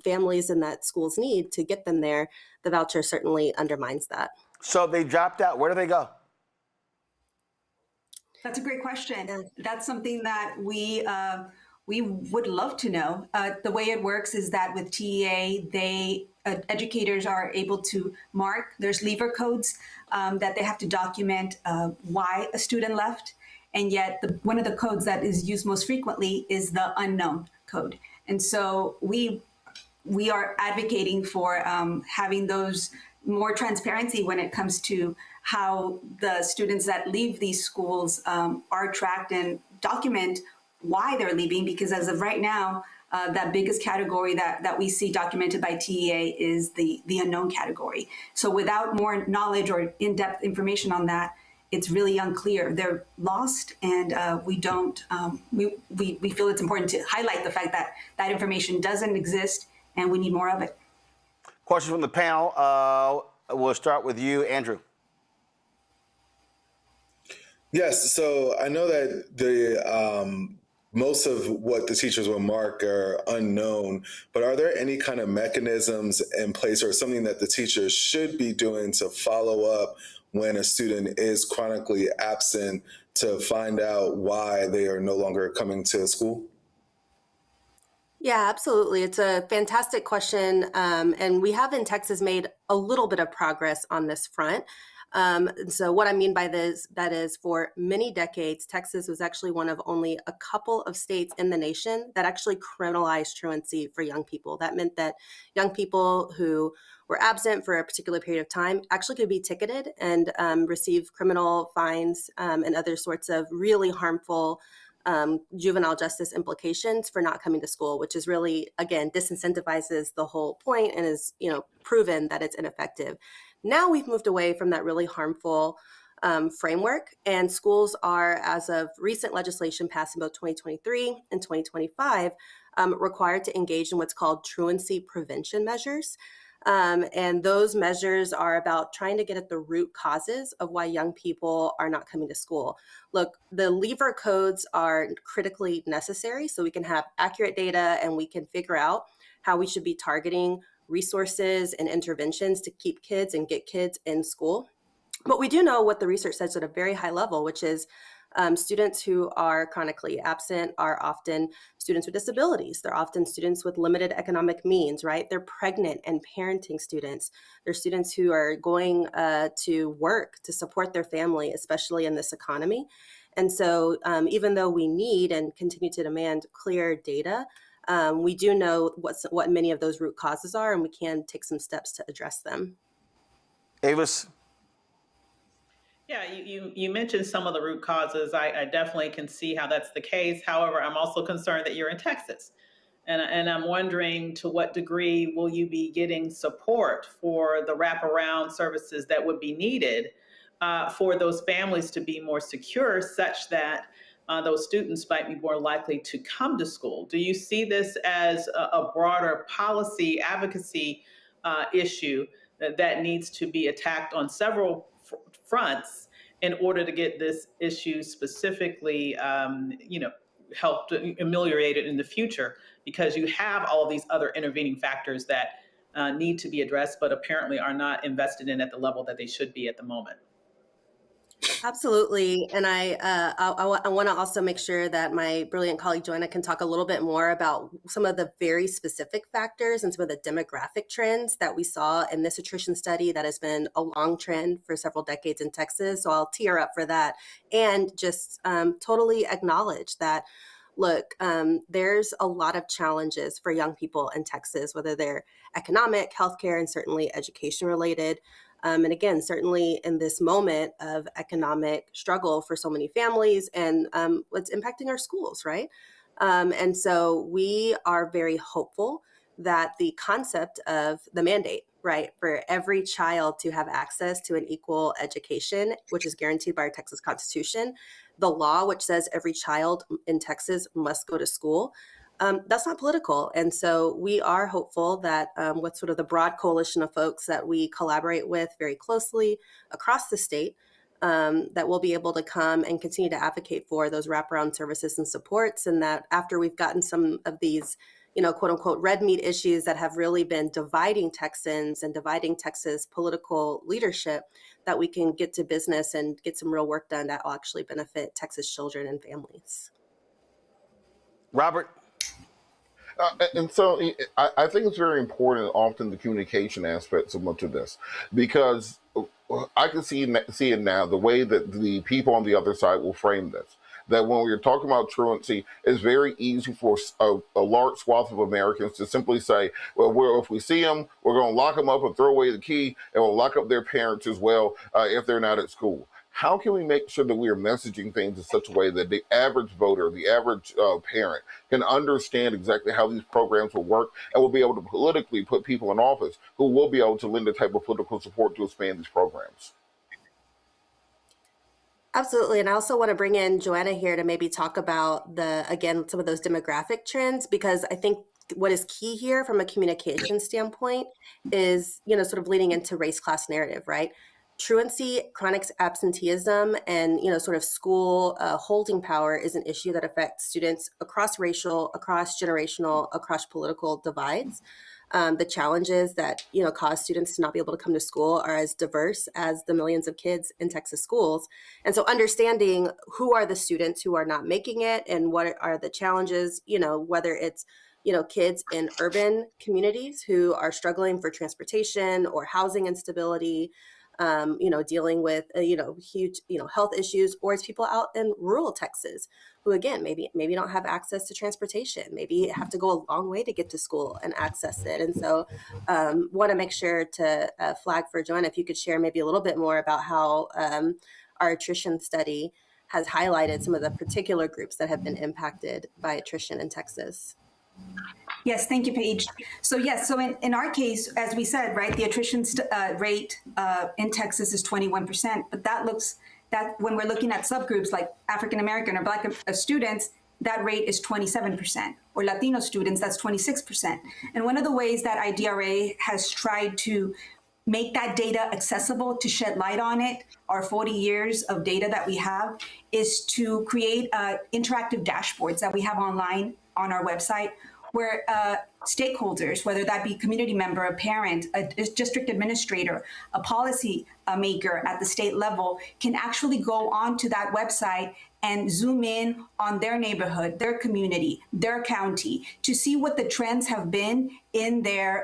families and that schools need to get them there. The voucher certainly undermines that. So they dropped out. Where do they go? That's a great question. That's something that we would love to know. The way it works is that with TEA, educators are able to mark, there's lever codes that they have to document why a student left. And yet one of the codes that is used most frequently is the unknown code. And so we are advocating for having those more transparency when it comes to how the students that leave these schools are tracked and document why they're leaving, because as of right now, that biggest category that we see documented by TEA is the unknown category. So without more knowledge or in-depth information on that, it's really unclear. They're lost, and we feel it's important to highlight the fact that that information doesn't exist, and we need more of it. Questions from the panel. We'll start with you, Andrew. Yes, so I know that the most of what the teachers will mark are unknown, but are there any kind of mechanisms in place or something that the teachers should be doing to follow up when a student is chronically absent to find out why they are no longer coming to school? Yeah, absolutely. It's a fantastic question. And we have in Texas made a little bit of progress on this front. And so what I mean by that is for many decades, Texas was actually one of only a couple of states in the nation that actually criminalized truancy for young people. That meant that young people who were absent for a particular period of time actually could be ticketed and receive criminal fines and other sorts of really harmful juvenile justice implications for not coming to school, which is really, again, disincentivizes the whole point and is, proven that it's ineffective. Now we've moved away from that really harmful framework, and schools are, as of recent legislation passed in both 2023 and 2025, required to engage in what's called truancy prevention measures. And those measures are about trying to get at the root causes of why young people are not coming to school. Look, the lever codes are critically necessary so we can have accurate data and we can figure out how we should be targeting resources and interventions to keep kids and get kids in school. But we do know what the research says at a very high level, which is students who are chronically absent are often students with disabilities. They're often students with limited economic means, right? They're pregnant and parenting students. They're students who are going to work to support their family, especially in this economy. And so even though we need and continue to demand clear data, we do know what many of those root causes are, and we can take some steps to address them. Avis? Yeah, you mentioned some of the root causes. I definitely can see how that's the case. However, I'm also concerned that you're in Texas. And I'm wondering, to what degree will you be getting support for the wraparound services that would be needed for those families to be more secure, such that those students might be more likely to come to school? Do you see this as a broader policy advocacy issue that needs to be attacked on several fronts in order to get this issue specifically, helped ameliorate it in the future? Because you have all of these other intervening factors that need to be addressed, but apparently are not invested in at the level that they should be at the moment. Absolutely. And I want to also make sure that my brilliant colleague Joanna can talk a little bit more about some of the very specific factors and some of the demographic trends that we saw in this attrition study that has been a long trend for several decades in Texas. So I'll tee her up for that and just totally acknowledge that, look, there's a lot of challenges for young people in Texas, whether they're economic, healthcare, and certainly education related. And again, certainly in this moment of economic struggle for so many families and what's impacting our schools, right? And so we are very hopeful that the concept of the mandate, right, for every child to have access to an equal education, which is guaranteed by our Texas Constitution, the law, which says every child in Texas must go to school, that's not political. And so we are hopeful that with sort of the broad coalition of folks that we collaborate with very closely across the state, that we'll be able to come and continue to advocate for those wraparound services and supports. And that after we've gotten some of these, quote unquote, red meat issues that have really been dividing Texans and dividing Texas political leadership, that we can get to business and get some real work done that will actually benefit Texas children and families. Robert? And so I think it's very important, often the communication aspect so much of this, because I can see it now, the way that the people on the other side will frame this. That when we're talking about truancy, it's very easy for a large swath of Americans to simply say, well, if we see them, we're going to lock them up and throw away the key, and we'll lock up their parents as well if they're not at school. How can we make sure that we are messaging things in such a way that the average voter, the average parent can understand exactly how these programs will work and will be able to politically put people in office who will be able to lend the type of political support to expand these programs? Absolutely. And I also want to bring in Joanna here to maybe talk about some of those demographic trends, because I think what is key here from a communication standpoint is, sort of leading into race class narrative, right? Truancy, chronic absenteeism, and, sort of school holding power is an issue that affects students across racial, across generational, across political divides. The challenges that, cause students to not be able to come to school are as diverse as the millions of kids in Texas schools. And so understanding who are the students who are not making it and what are the challenges, whether it's, kids in urban communities who are struggling for transportation or housing instability, dealing with, huge, health issues, or it's people out in rural Texas who, again, maybe don't have access to transportation, maybe have to go a long way to get to school and access it. And so want to make sure to flag for Joanna, if you could share maybe a little bit more about how our attrition study has highlighted some of the particular groups that have been impacted by attrition in Texas. Yes, thank you, Paige. So yes, so in our case, as we said, right, the attrition rate in Texas is 21%, but that when we're looking at subgroups like African American or Black students, that rate is 27%, or Latino students, that's 26%. And one of the ways that IDRA has tried to make that data accessible, to shed light on it, our 40 years of data that we have, is to create interactive dashboards that we have online on our website, where stakeholders, whether that be community member, a parent, a district administrator, a policy maker at the state level, can actually go onto that website and zoom in on their neighborhood, their community, their county, to see what the trends have been in their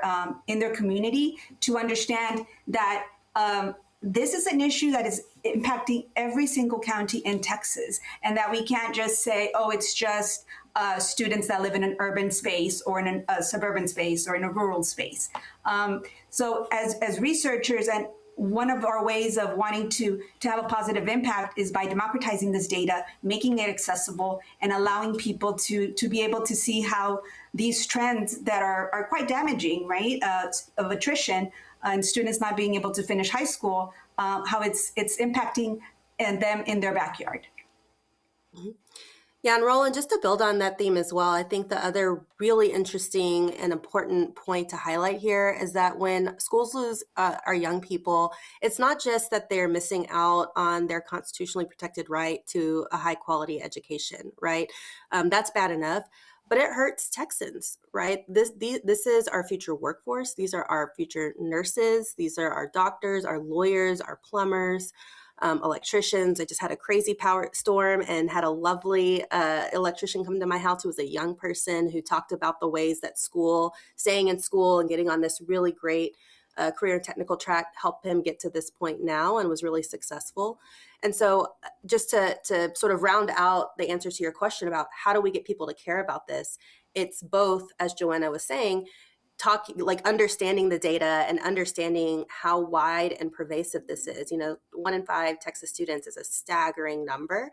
community, to understand that this is an issue that is impacting every single county in Texas, and that we can't just say, oh, it's just students that live in an urban space or in a suburban space or in a rural space. So as researchers, and one of our ways of wanting to have a positive impact is by democratizing this data, making it accessible, and allowing people to be able to see how these trends that are quite damaging, right, of attrition and students not being able to finish high school, how it's impacting them in their backyard. Mm-hmm. Yeah, and Roland, just to build on that theme as well, I think the other really interesting and important point to highlight here is that when schools lose our young people, it's not just that they're missing out on their constitutionally protected right to a high quality education, right? That's bad enough, but it hurts Texans, right? This is our future workforce. These are our future nurses. These are our doctors, our lawyers, our plumbers, electricians. I just had a crazy power storm and had a lovely electrician come to my house who was a young person who talked about the ways that staying in school and getting on this really great career and technical track helped him get to this point now and was really successful. And so just to sort of round out the answer to your question about how do we get people to care about this, it's both, as Joanna was saying, understanding the data and understanding how wide and pervasive this is. 1 in 5 Texas students is a staggering number,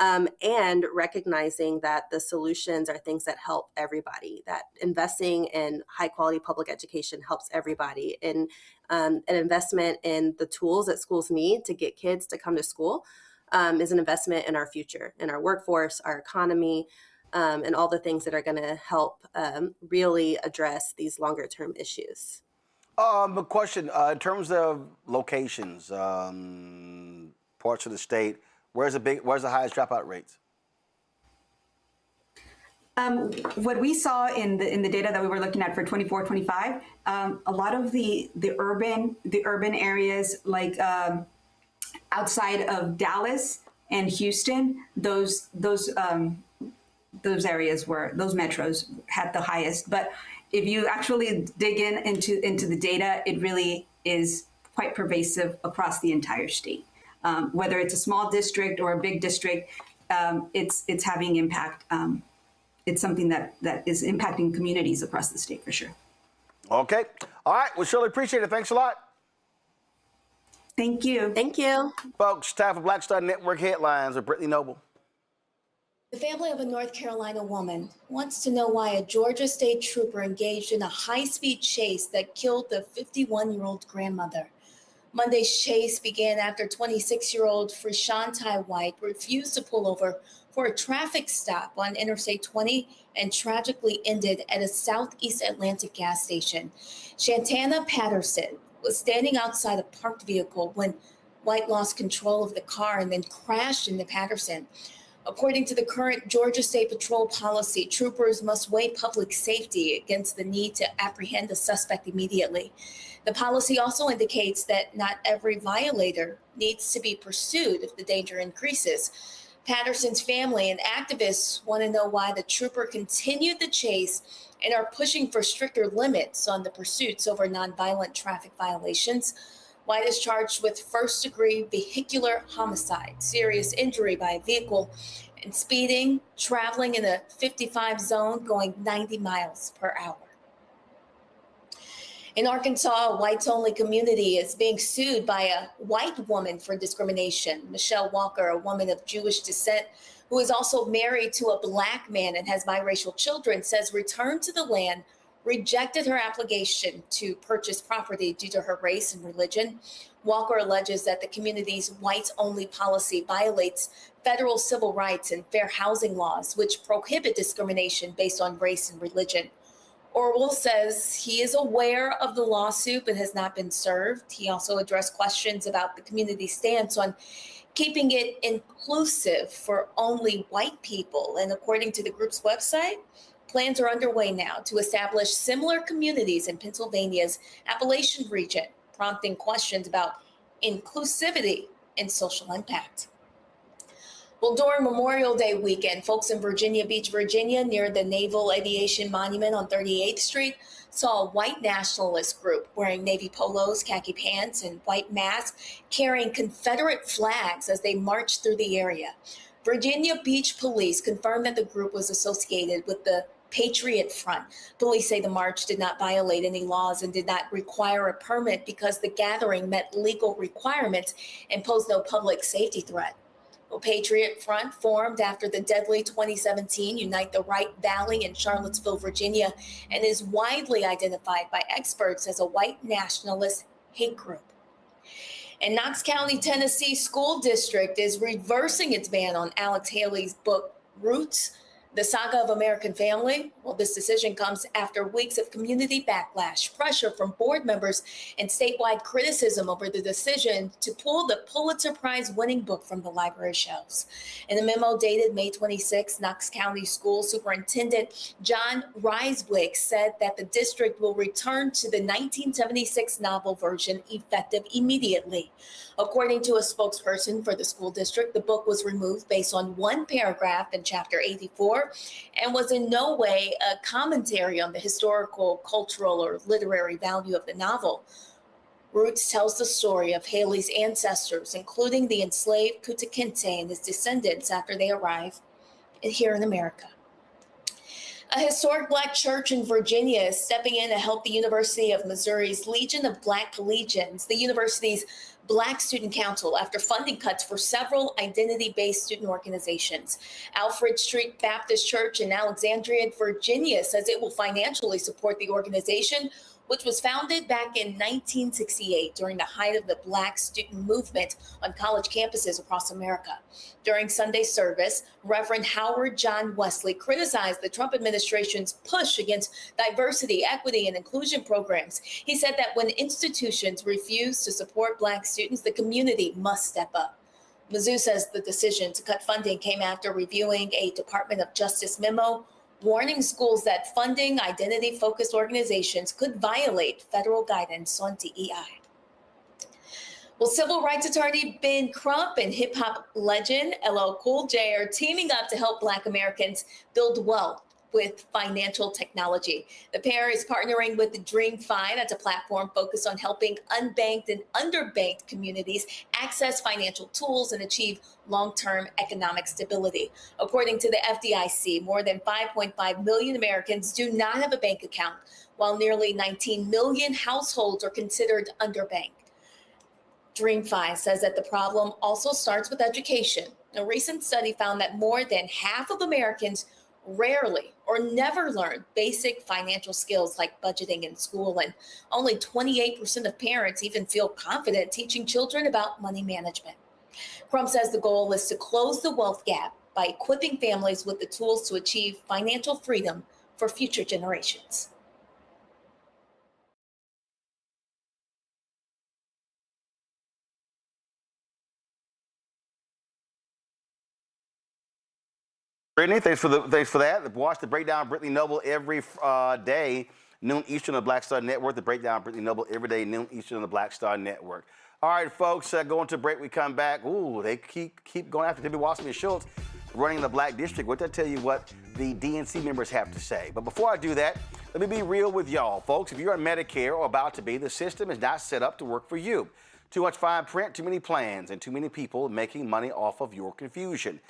and recognizing that the solutions are things that help everybody, that investing in high quality public education helps everybody, and an investment in the tools that schools need to get kids to come to school is an investment in our future, in our workforce, our economy, and all the things that are going to help really address these longer term issues. A question, in terms of locations, parts of the state, where's the highest dropout rates? What we saw in the data that we were looking at for 24-25, a lot of the urban areas, like outside of Dallas and Houston, those areas those metros had the highest. But if you actually dig into the data, it really is quite pervasive across the entire state. Whether it's a small district or a big district, it's having impact. It's something that is impacting communities across the state for sure. Okay. All right. Well, Shirley, appreciate it. Thanks a lot. Thank you. Thank you. Folks, time for Black Star Network headlines with Brittany Noble. The family of a North Carolina woman wants to know why a Georgia state trooper engaged in a high-speed chase that killed the 51-year-old grandmother. Monday's chase began after 26-year-old Freshontai White refused to pull over for a traffic stop on Interstate 20 and tragically ended at a Southeast Atlantic gas station. Shantana Patterson was standing outside a parked vehicle when White lost control of the car and then crashed into Patterson. According to the current Georgia State Patrol policy, troopers must weigh public safety against the need to apprehend a suspect immediately. The policy also indicates that not every violator needs to be pursued if the danger increases. Patterson's family and activists want to know why the trooper continued the chase and are pushing for stricter limits on the pursuits over nonviolent traffic violations. White is charged with first-degree vehicular homicide, serious injury by a vehicle, and speeding, traveling in a 55 zone, going 90 miles per hour. In Arkansas, a whites-only community is being sued by a white woman for discrimination. Michelle Walker, a woman of Jewish descent who is also married to a black man and has biracial children, says return to the land rejected her application to purchase property due to her race and religion. Walker alleges that the community's whites-only policy violates federal civil rights and fair housing laws, which prohibit discrimination based on race and religion. Orwell says he is aware of the lawsuit but has not been served. He also addressed questions about the community's stance on keeping it inclusive for only white people. And according to the group's website, plans are underway now to establish similar communities in Pennsylvania's Appalachian region, prompting questions about inclusivity and social impact. Well, during Memorial Day weekend, folks in Virginia Beach, Virginia, near the Naval Aviation Monument on 38th Street, saw a white nationalist group wearing navy polos, khaki pants, and white masks, carrying Confederate flags as they marched through the area. Virginia Beach police confirmed that the group was associated with the Patriot Front. Police say the march did not violate any laws and did not require a permit because the gathering met legal requirements and posed no public safety threat. Well, Patriot Front formed after the deadly 2017 Unite the Right Valley in Charlottesville, Virginia, and is widely identified by experts as a white nationalist hate group. And Knox County, Tennessee School District is reversing its ban on Alex Haley's book, Roots, The Saga of American Family. Well, this decision comes after weeks of community backlash, pressure from board members, and statewide criticism over the decision to pull the Pulitzer Prize-winning book from the library shelves. In a memo dated May 26, Knox County School Superintendent John Reiswick said that the district will return to the 1976 novel version effective immediately. According to a spokesperson for the school district, the book was removed based on one paragraph in Chapter 84 and was in no way a commentary on the historical, cultural, or literary value of the novel. Roots tells the story of Haley's ancestors, including the enslaved Kunta Kinte and his descendants after they arrived here in America. A historic Black church in Virginia is stepping in to help the University of Missouri's Legion of Black Collegians, the university's Black Student Council, after funding cuts for several identity-based student organizations. Alfred Street Baptist Church in Alexandria, Virginia, says it will financially support the organization, which was founded back in 1968 during the height of the Black student movement on college campuses across America. During Sunday service, Reverend Howard John Wesley criticized the Trump administration's push against diversity, equity, and inclusion programs. He said that when institutions refuse to support Black students, the community must step up. Mizzou says the decision to cut funding came after reviewing a Department of Justice memo warning schools that funding identity-focused organizations could violate federal guidance on DEI. Well, civil rights attorney Ben Crump and hip-hop legend LL Cool J are teaming up to help Black Americans build wealth with financial technology. The pair is partnering with the DreamFi, that's a platform focused on helping unbanked and underbanked communities access financial tools and achieve long-term economic stability. According to the FDIC, more than 5.5 million Americans do not have a bank account, while nearly 19 million households are considered underbanked. DreamFi says that the problem also starts with education. A recent study found that more than half of Americans rarely or never learn basic financial skills like budgeting in school, and only 28% of parents even feel confident teaching children about money management. Crump says the goal is to close the wealth gap by equipping families with the tools to achieve financial freedom for future generations. Brittany, thanks for that. Watch the Breakdown Brittany Noble every day, noon Eastern on the Black Star Network. The Breakdown Brittany Noble every day, noon Eastern on the Black Star Network. All right, folks, going to break. We come back. Ooh, they keep going after Debbie Wasserman Schultz running in the Black District. Wait till I tell you what the DNC members have to say. But before I do that, let me be real with y'all, folks. If you're on Medicare or about to be, the system is not set up to work for you. Too much fine print, too many plans, and too many people making money off of your confusion.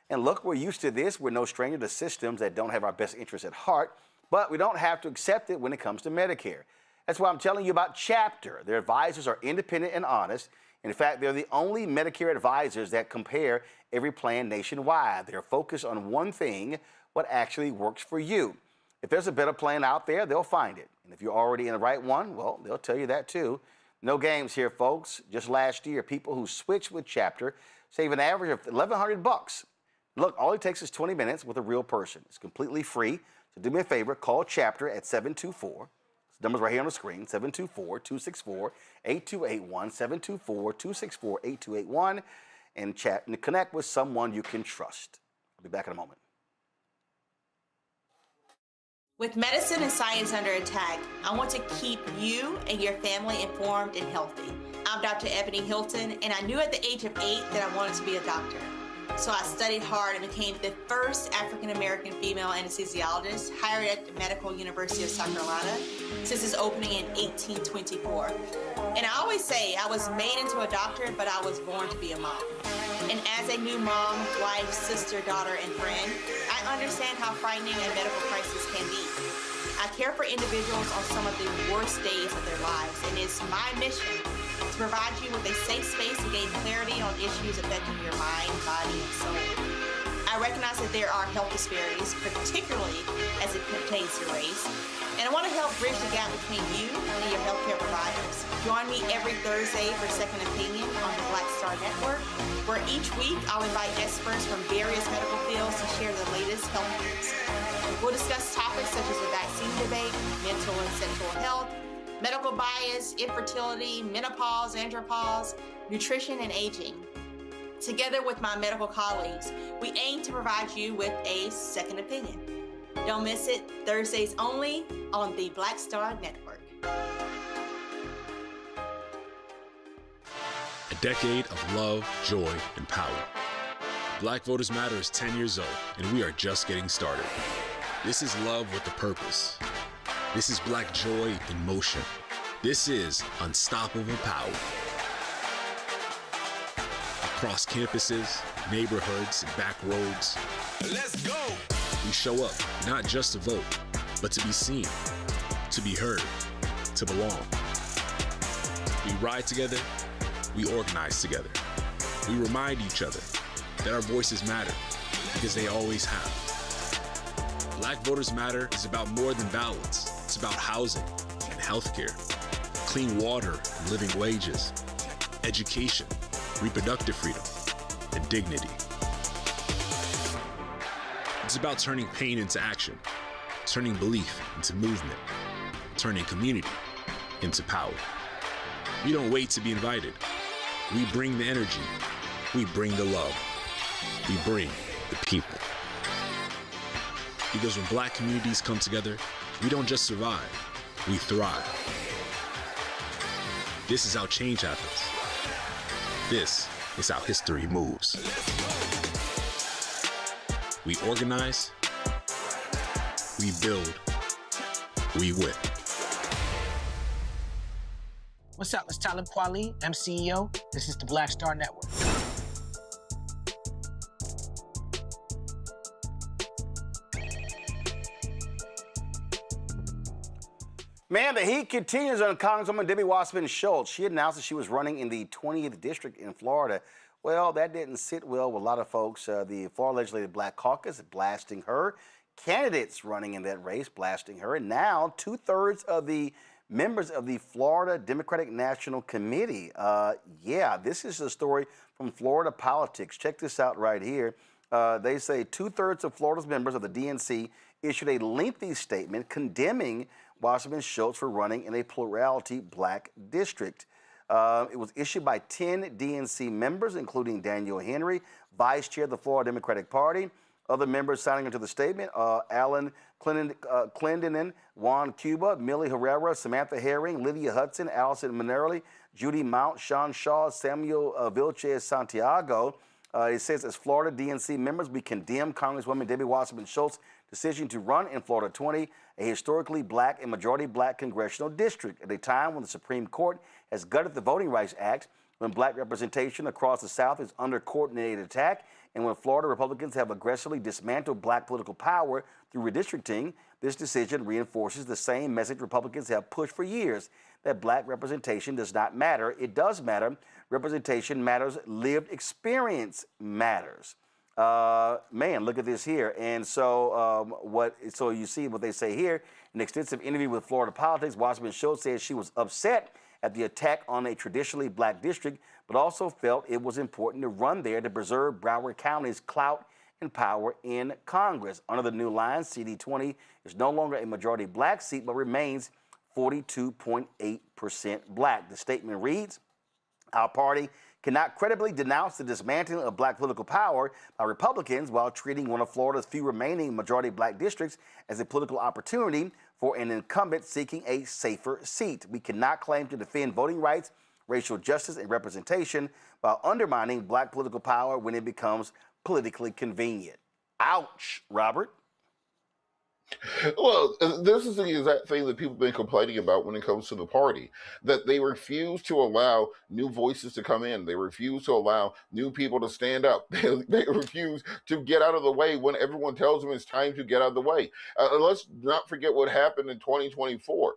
And look, we're used to this. We're no stranger to systems that don't have our best interests at heart, but we don't have to accept it when it comes to Medicare. That's why I'm telling you about Chapter. Their advisors are independent and honest. In fact, they're the only Medicare advisors that compare every plan nationwide. They're focused on one thing, what actually works for you. If there's a better plan out there, they'll find it. And if you're already in the right one, well, they'll tell you that too. No games here, folks. Just last year, people who switched with Chapter save an average of $1,100. Look, all it takes is 20 minutes with a real person. It's completely free. So do me a favor, call Chapter at 724. The number's right here on the screen, 724-264-8281, 724-264-8281, and chat and connect with someone you can trust. I'll be back in a moment. With medicine and science under attack, I want to keep you and your family informed and healthy. I'm Dr. Ebony Hilton, and I knew at the age of 8 that I wanted to be a doctor. So I studied hard and became the first African-American female anesthesiologist hired at the Medical University of South Carolina since its opening in 1824. And I always say I was made into a doctor, but I was born to be a mom. And as a new mom, wife, sister, daughter, and friend, I understand how frightening a medical crisis can be. I care for individuals on some of the worst days of their lives, and it's my mission to provide you with a safe space to gain clarity on issues affecting your mind, body, and soul. I recognize that there are health disparities, particularly as it pertains to race, and I want to help bridge the gap between you and your healthcare providers. Join me every Thursday for Second Opinion on the Black Star Network, where each week I'll invite experts from various medical fields to share the latest health news. We'll discuss topics such as the vaccine debate, mental and sexual health, medical bias, infertility, menopause, andropause, nutrition, and aging. Together with my medical colleagues, we aim to provide you with a second opinion. Don't miss it, Thursdays only on the Black Star Network. A decade of love, joy, and power. Black Voters Matter is 10 years old, and we are just getting started. This is love with a purpose. This is Black joy in motion. This is unstoppable power. Across campuses, neighborhoods, and back roads. Let's go! We show up, not just to vote, but to be seen, to be heard, to belong. We ride together, we organize together. We remind each other that our voices matter, because they always have. Black Voters Matter is about more than ballots. It's about housing and healthcare, clean water and living wages, education, reproductive freedom, and dignity. It's about turning pain into action, turning belief into movement, turning community into power. We don't wait to be invited. We bring the energy. We bring the love. We bring the people. Because when Black communities come together, we don't just survive, we thrive. This is how change happens. This is how history moves. We organize, we build, we win. What's up? It's Talib Kweli. I'm CEO. This is the Black Star Network. Man, the heat continues on Congresswoman Debbie Wasserman Schultz. She announced that she was running in the 20th district in Florida. Well, that didn't sit well with a lot of folks. The Florida Legislative Black Caucus blasting her. Candidates running in that race blasting her. And now 2/3 of the members of the Florida Democratic National Committee. Yeah, this is a story from Florida politics. Check this out right here. They say 2/3 of Florida's members of the DNC issued a lengthy statement condemning Wasserman Schultz for running in a plurality black district. It was issued by 10 DNC members, including Daniel Henry, vice chair of the Florida Democratic Party. Other members signing into the statement, Alan Clendenin, Juan Cuba, Millie Herrera, Samantha Herring, Lydia Hudson, Allison Minerly, Judy Mount, Sean Shaw, Samuel Vilches Santiago. It says, as Florida DNC members, we condemn Congresswoman Debbie Wasserman Schultz's decision to run in Florida 20, a historically black and majority black congressional district, at a time when the Supreme Court has gutted the Voting Rights Act, when black representation across the South is under coordinated attack, and when Florida Republicans have aggressively dismantled black political power through redistricting. This decision reinforces the same message Republicans have pushed for years, that black representation does not matter. It does matter. Representation matters. Lived experience matters. Man, look at this here. And so so you see what they say here. In an extensive interview with Florida Politics, Wasserman Schultz says she was upset at the attack on a traditionally black district, but also felt it was important to run there to preserve Broward County's clout and power in Congress. Under the new line, CD20 is no longer a majority black seat, but remains 42.8% black. The statement reads, our party cannot credibly denounce the dismantling of black political power by Republicans while treating one of Florida's few remaining majority black districts as a political opportunity for an incumbent seeking a safer seat. We cannot claim to defend voting rights, racial justice, and representation while undermining black political power when it becomes politically convenient. Ouch, Robert. Well, this is the exact thing that people have been complaining about when it comes to the party, that they refuse to allow new voices to come in. They refuse to allow new people to stand up. They refuse to get out of the way when everyone tells them it's time to get out of the way. Let's not forget what happened in 2024.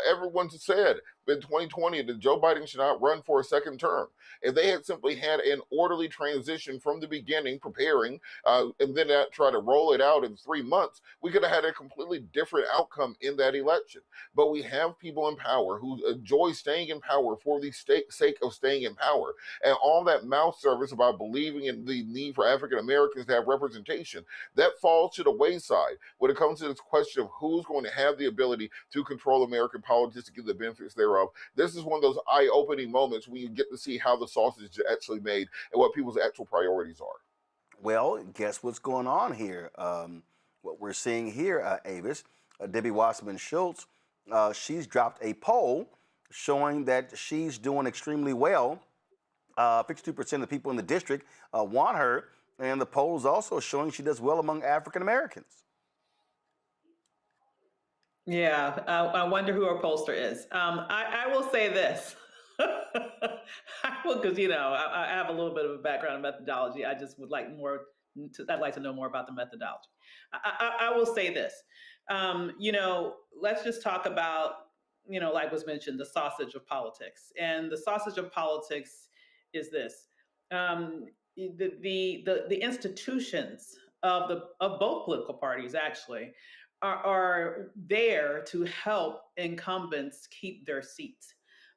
Everyone said in 2020 that Joe Biden should not run for a second term. If they had simply had an orderly transition from the beginning, preparing, and then try to roll it out in 3 months, we could have had a completely different outcome in that election. But we have people in power who enjoy staying in power for the sake of staying in power. And all that mouth service about believing in the need for African Americans to have representation, that falls to the wayside when it comes to this question of who's going to have the ability to control American politics to get the benefits thereof. This is one of those eye-opening moments when you get to see how the sausage is actually made and what people's actual priorities are. Well, guess what's going on here? What we're seeing here, Avis, Debbie Wasserman Schultz, she's dropped a poll showing that she's doing extremely well. 52% of the people in the district want her, and the poll is also showing she does well among African Americans. Yeah, I wonder who our pollster is. I will say this. I will, because I have a little bit of a background in methodology. I just would like I'd like to know more about the methodology. I will say this. Let's just talk about, like was mentioned, the sausage of politics. And the sausage of politics is this: the institutions of both political parties actually are there to help incumbents keep their seats.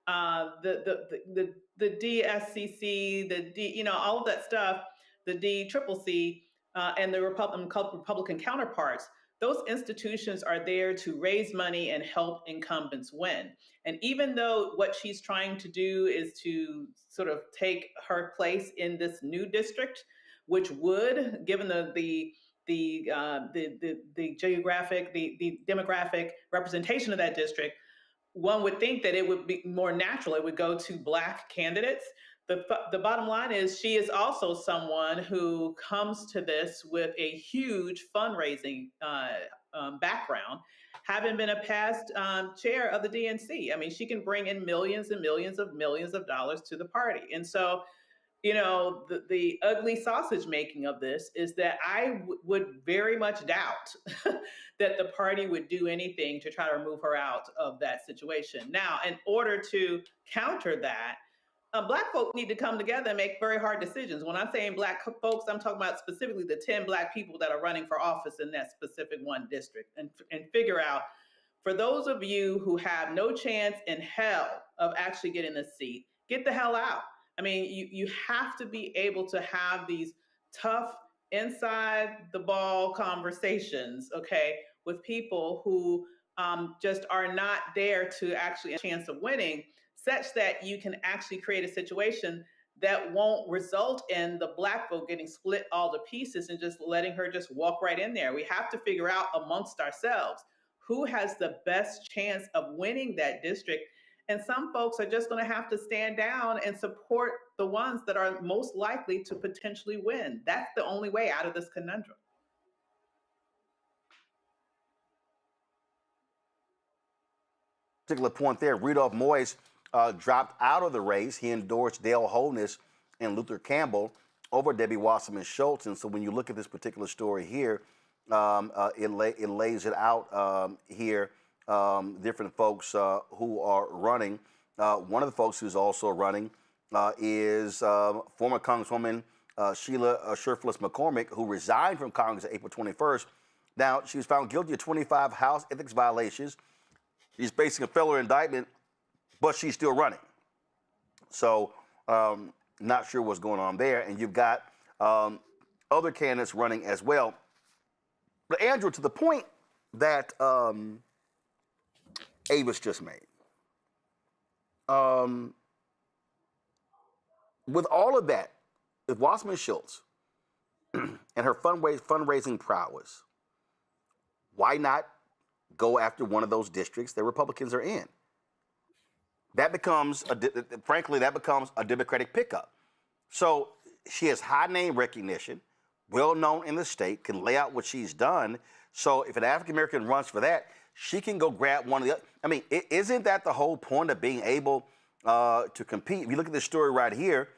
The DSCC, all of that stuff, the DCCC, and the Republican counterparts, those institutions are there to raise money and help incumbents win. And even though what she's trying to do is to sort of take her place in this new district, which would, given the geographic, the demographic representation of that district, one would think that it would be more natural. It would go to Black candidates. The bottom line is she is also someone who comes to this with a huge fundraising background, having been a past chair of the DNC. I mean, she can bring in millions and millions of dollars to the party. And so, the ugly sausage making of this is that I would very much doubt that the party would do anything to try to remove her out of that situation. Now, in order to counter that, Black folk need to come together and make very hard decisions. When I'm saying Black folks, I'm talking about specifically the 10 Black people that are running for office in that specific one district, and figure out, for those of you who have no chance in hell of actually getting a seat, get the hell out. I mean, you have to be able to have these tough inside the ball conversations, okay, with people who just are not there to actually a chance of winning, such that you can actually create a situation that won't result in the Black vote getting split all to pieces and just letting her just walk right in there. We have to figure out amongst ourselves who has the best chance of winning that district. And some folks are just going to have to stand down and support the ones that are most likely to potentially win. That's the only way out of this conundrum. Particular point there, Rudolph Moise dropped out of the race. He endorsed Dale Holness and Luther Campbell over Debbie Wasserman Schultz. And so when you look at this particular story here, it lays it out here, different folks who are running. One of the folks who's also running is former Congresswoman Sheila Sherfless McCormick, who resigned from Congress April 21st. Now, she was found guilty of 25 House ethics violations. She's facing a federal indictment, but she's still running. So, not sure what's going on there. And you've got other candidates running as well. But Andrew, to the point that Avis just made, with all of that, with Wasserman Schultz and her fundraising prowess, why not go after one of those districts that Republicans are in? That becomes, frankly, that becomes a Democratic pickup. So she has high name recognition, well known in the state, can lay out what she's done. So if an African American runs for that, she can go grab one of the other. I mean, isn't that the whole point of being able to compete? If you look at this story right here,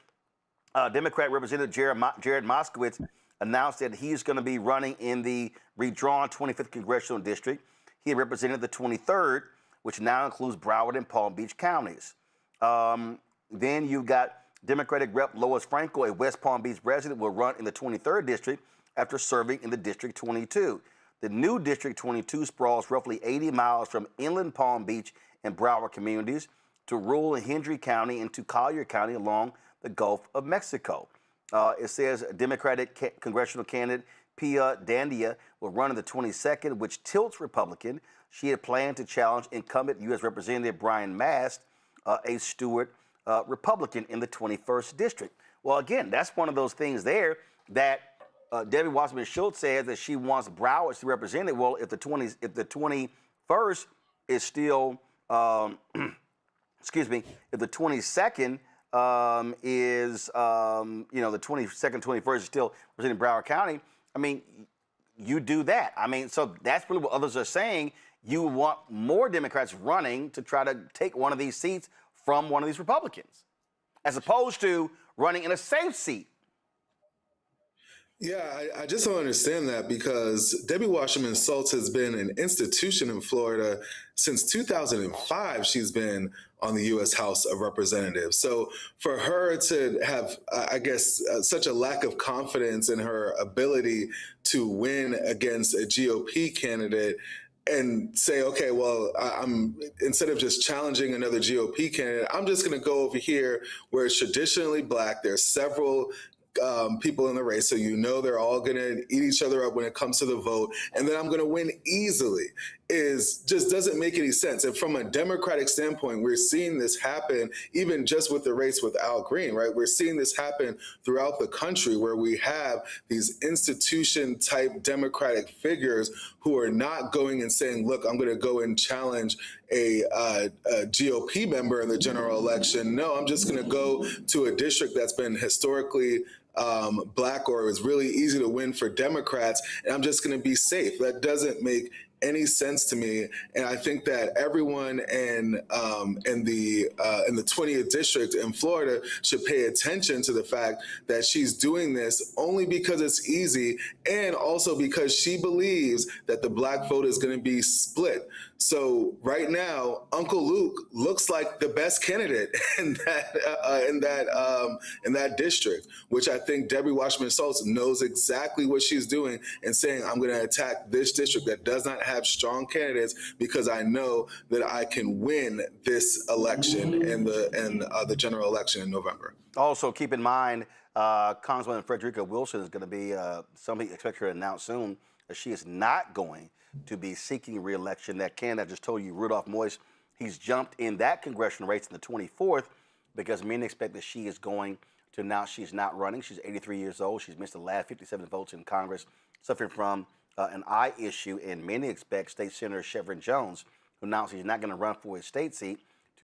Democrat Representative Jared Moskowitz announced that he's going to be running in the redrawn 25th Congressional District. He represented the 23rd, which now includes Broward and Palm Beach counties. Then you've got Democratic Rep. Lois Franco, a West Palm Beach resident, will run in the 23rd District after serving in the District 22. The new District 22 sprawls roughly 80 miles from inland Palm Beach and Broward communities to rural and Hendry County and to Collier County along the Gulf of Mexico. It says Democratic congressional candidate Pia Dandia will run in the 22nd, which tilts Republican. She had planned to challenge incumbent U.S. Representative Brian Mast, a Stewart Republican, in the 21st District. Well, again, that's one of those things there that Debbie Wasserman Schultz says that she wants Broward to represent it. Well, if the 21st is still, excuse me, if the 22nd is, the 22nd, 21st is still representing Broward County, I mean, you do that. I mean, so that's really what others are saying. You want more Democrats running to try to take one of these seats from one of these Republicans, as opposed to running in a safe seat. Yeah, I just don't understand that, because Debbie Wasserman Schultz has been an institution in Florida since 2005. She's been on the U.S. House of Representatives. So for her to have, I guess, such a lack of confidence in her ability to win against a GOP candidate and say, okay, well, I'm instead of just challenging another GOP candidate, I'm just going to go over here where it's traditionally Black. There's several people in the race, so they're all going to eat each other up when it comes to the vote, and then I'm going to win easily, just doesn't make any sense. And from a Democratic standpoint, we're seeing this happen even just with the race with Al Green, right? We're seeing this happen throughout the country, where we have these institution-type Democratic figures who are not going and saying, look, I'm going to go and challenge a GOP member in the general election. No, I'm just going to go to a district that's been historically Black, or it was really easy to win for Democrats, and I'm just going to be safe. That doesn't make any sense to me. And I think that everyone in the 20th district in Florida should pay attention to the fact that she's doing this only because it's easy, and also because she believes that the Black vote is going to be split. So right now, Uncle Luke looks like the best candidate in that district, which I think Debbie Wasserman Schultz knows exactly what she's doing and saying, I'm going to attack this district that does not have strong candidates because I know that I can win this election and the general election in November. Also, keep in mind, Congresswoman Frederica Wilson is going to be, somebody expect her to announce soon that she is not going to be seeking re-election. That candidate I just told you, Rudolph Moise, he's jumped in that congressional race in the 24th because many expect that she is going to announce she's not running. She's 83 years old. She's missed the last 57 votes in Congress, suffering from an eye issue, and many expect State Senator Chevron Jones, who announced he's not going to run for his state seat,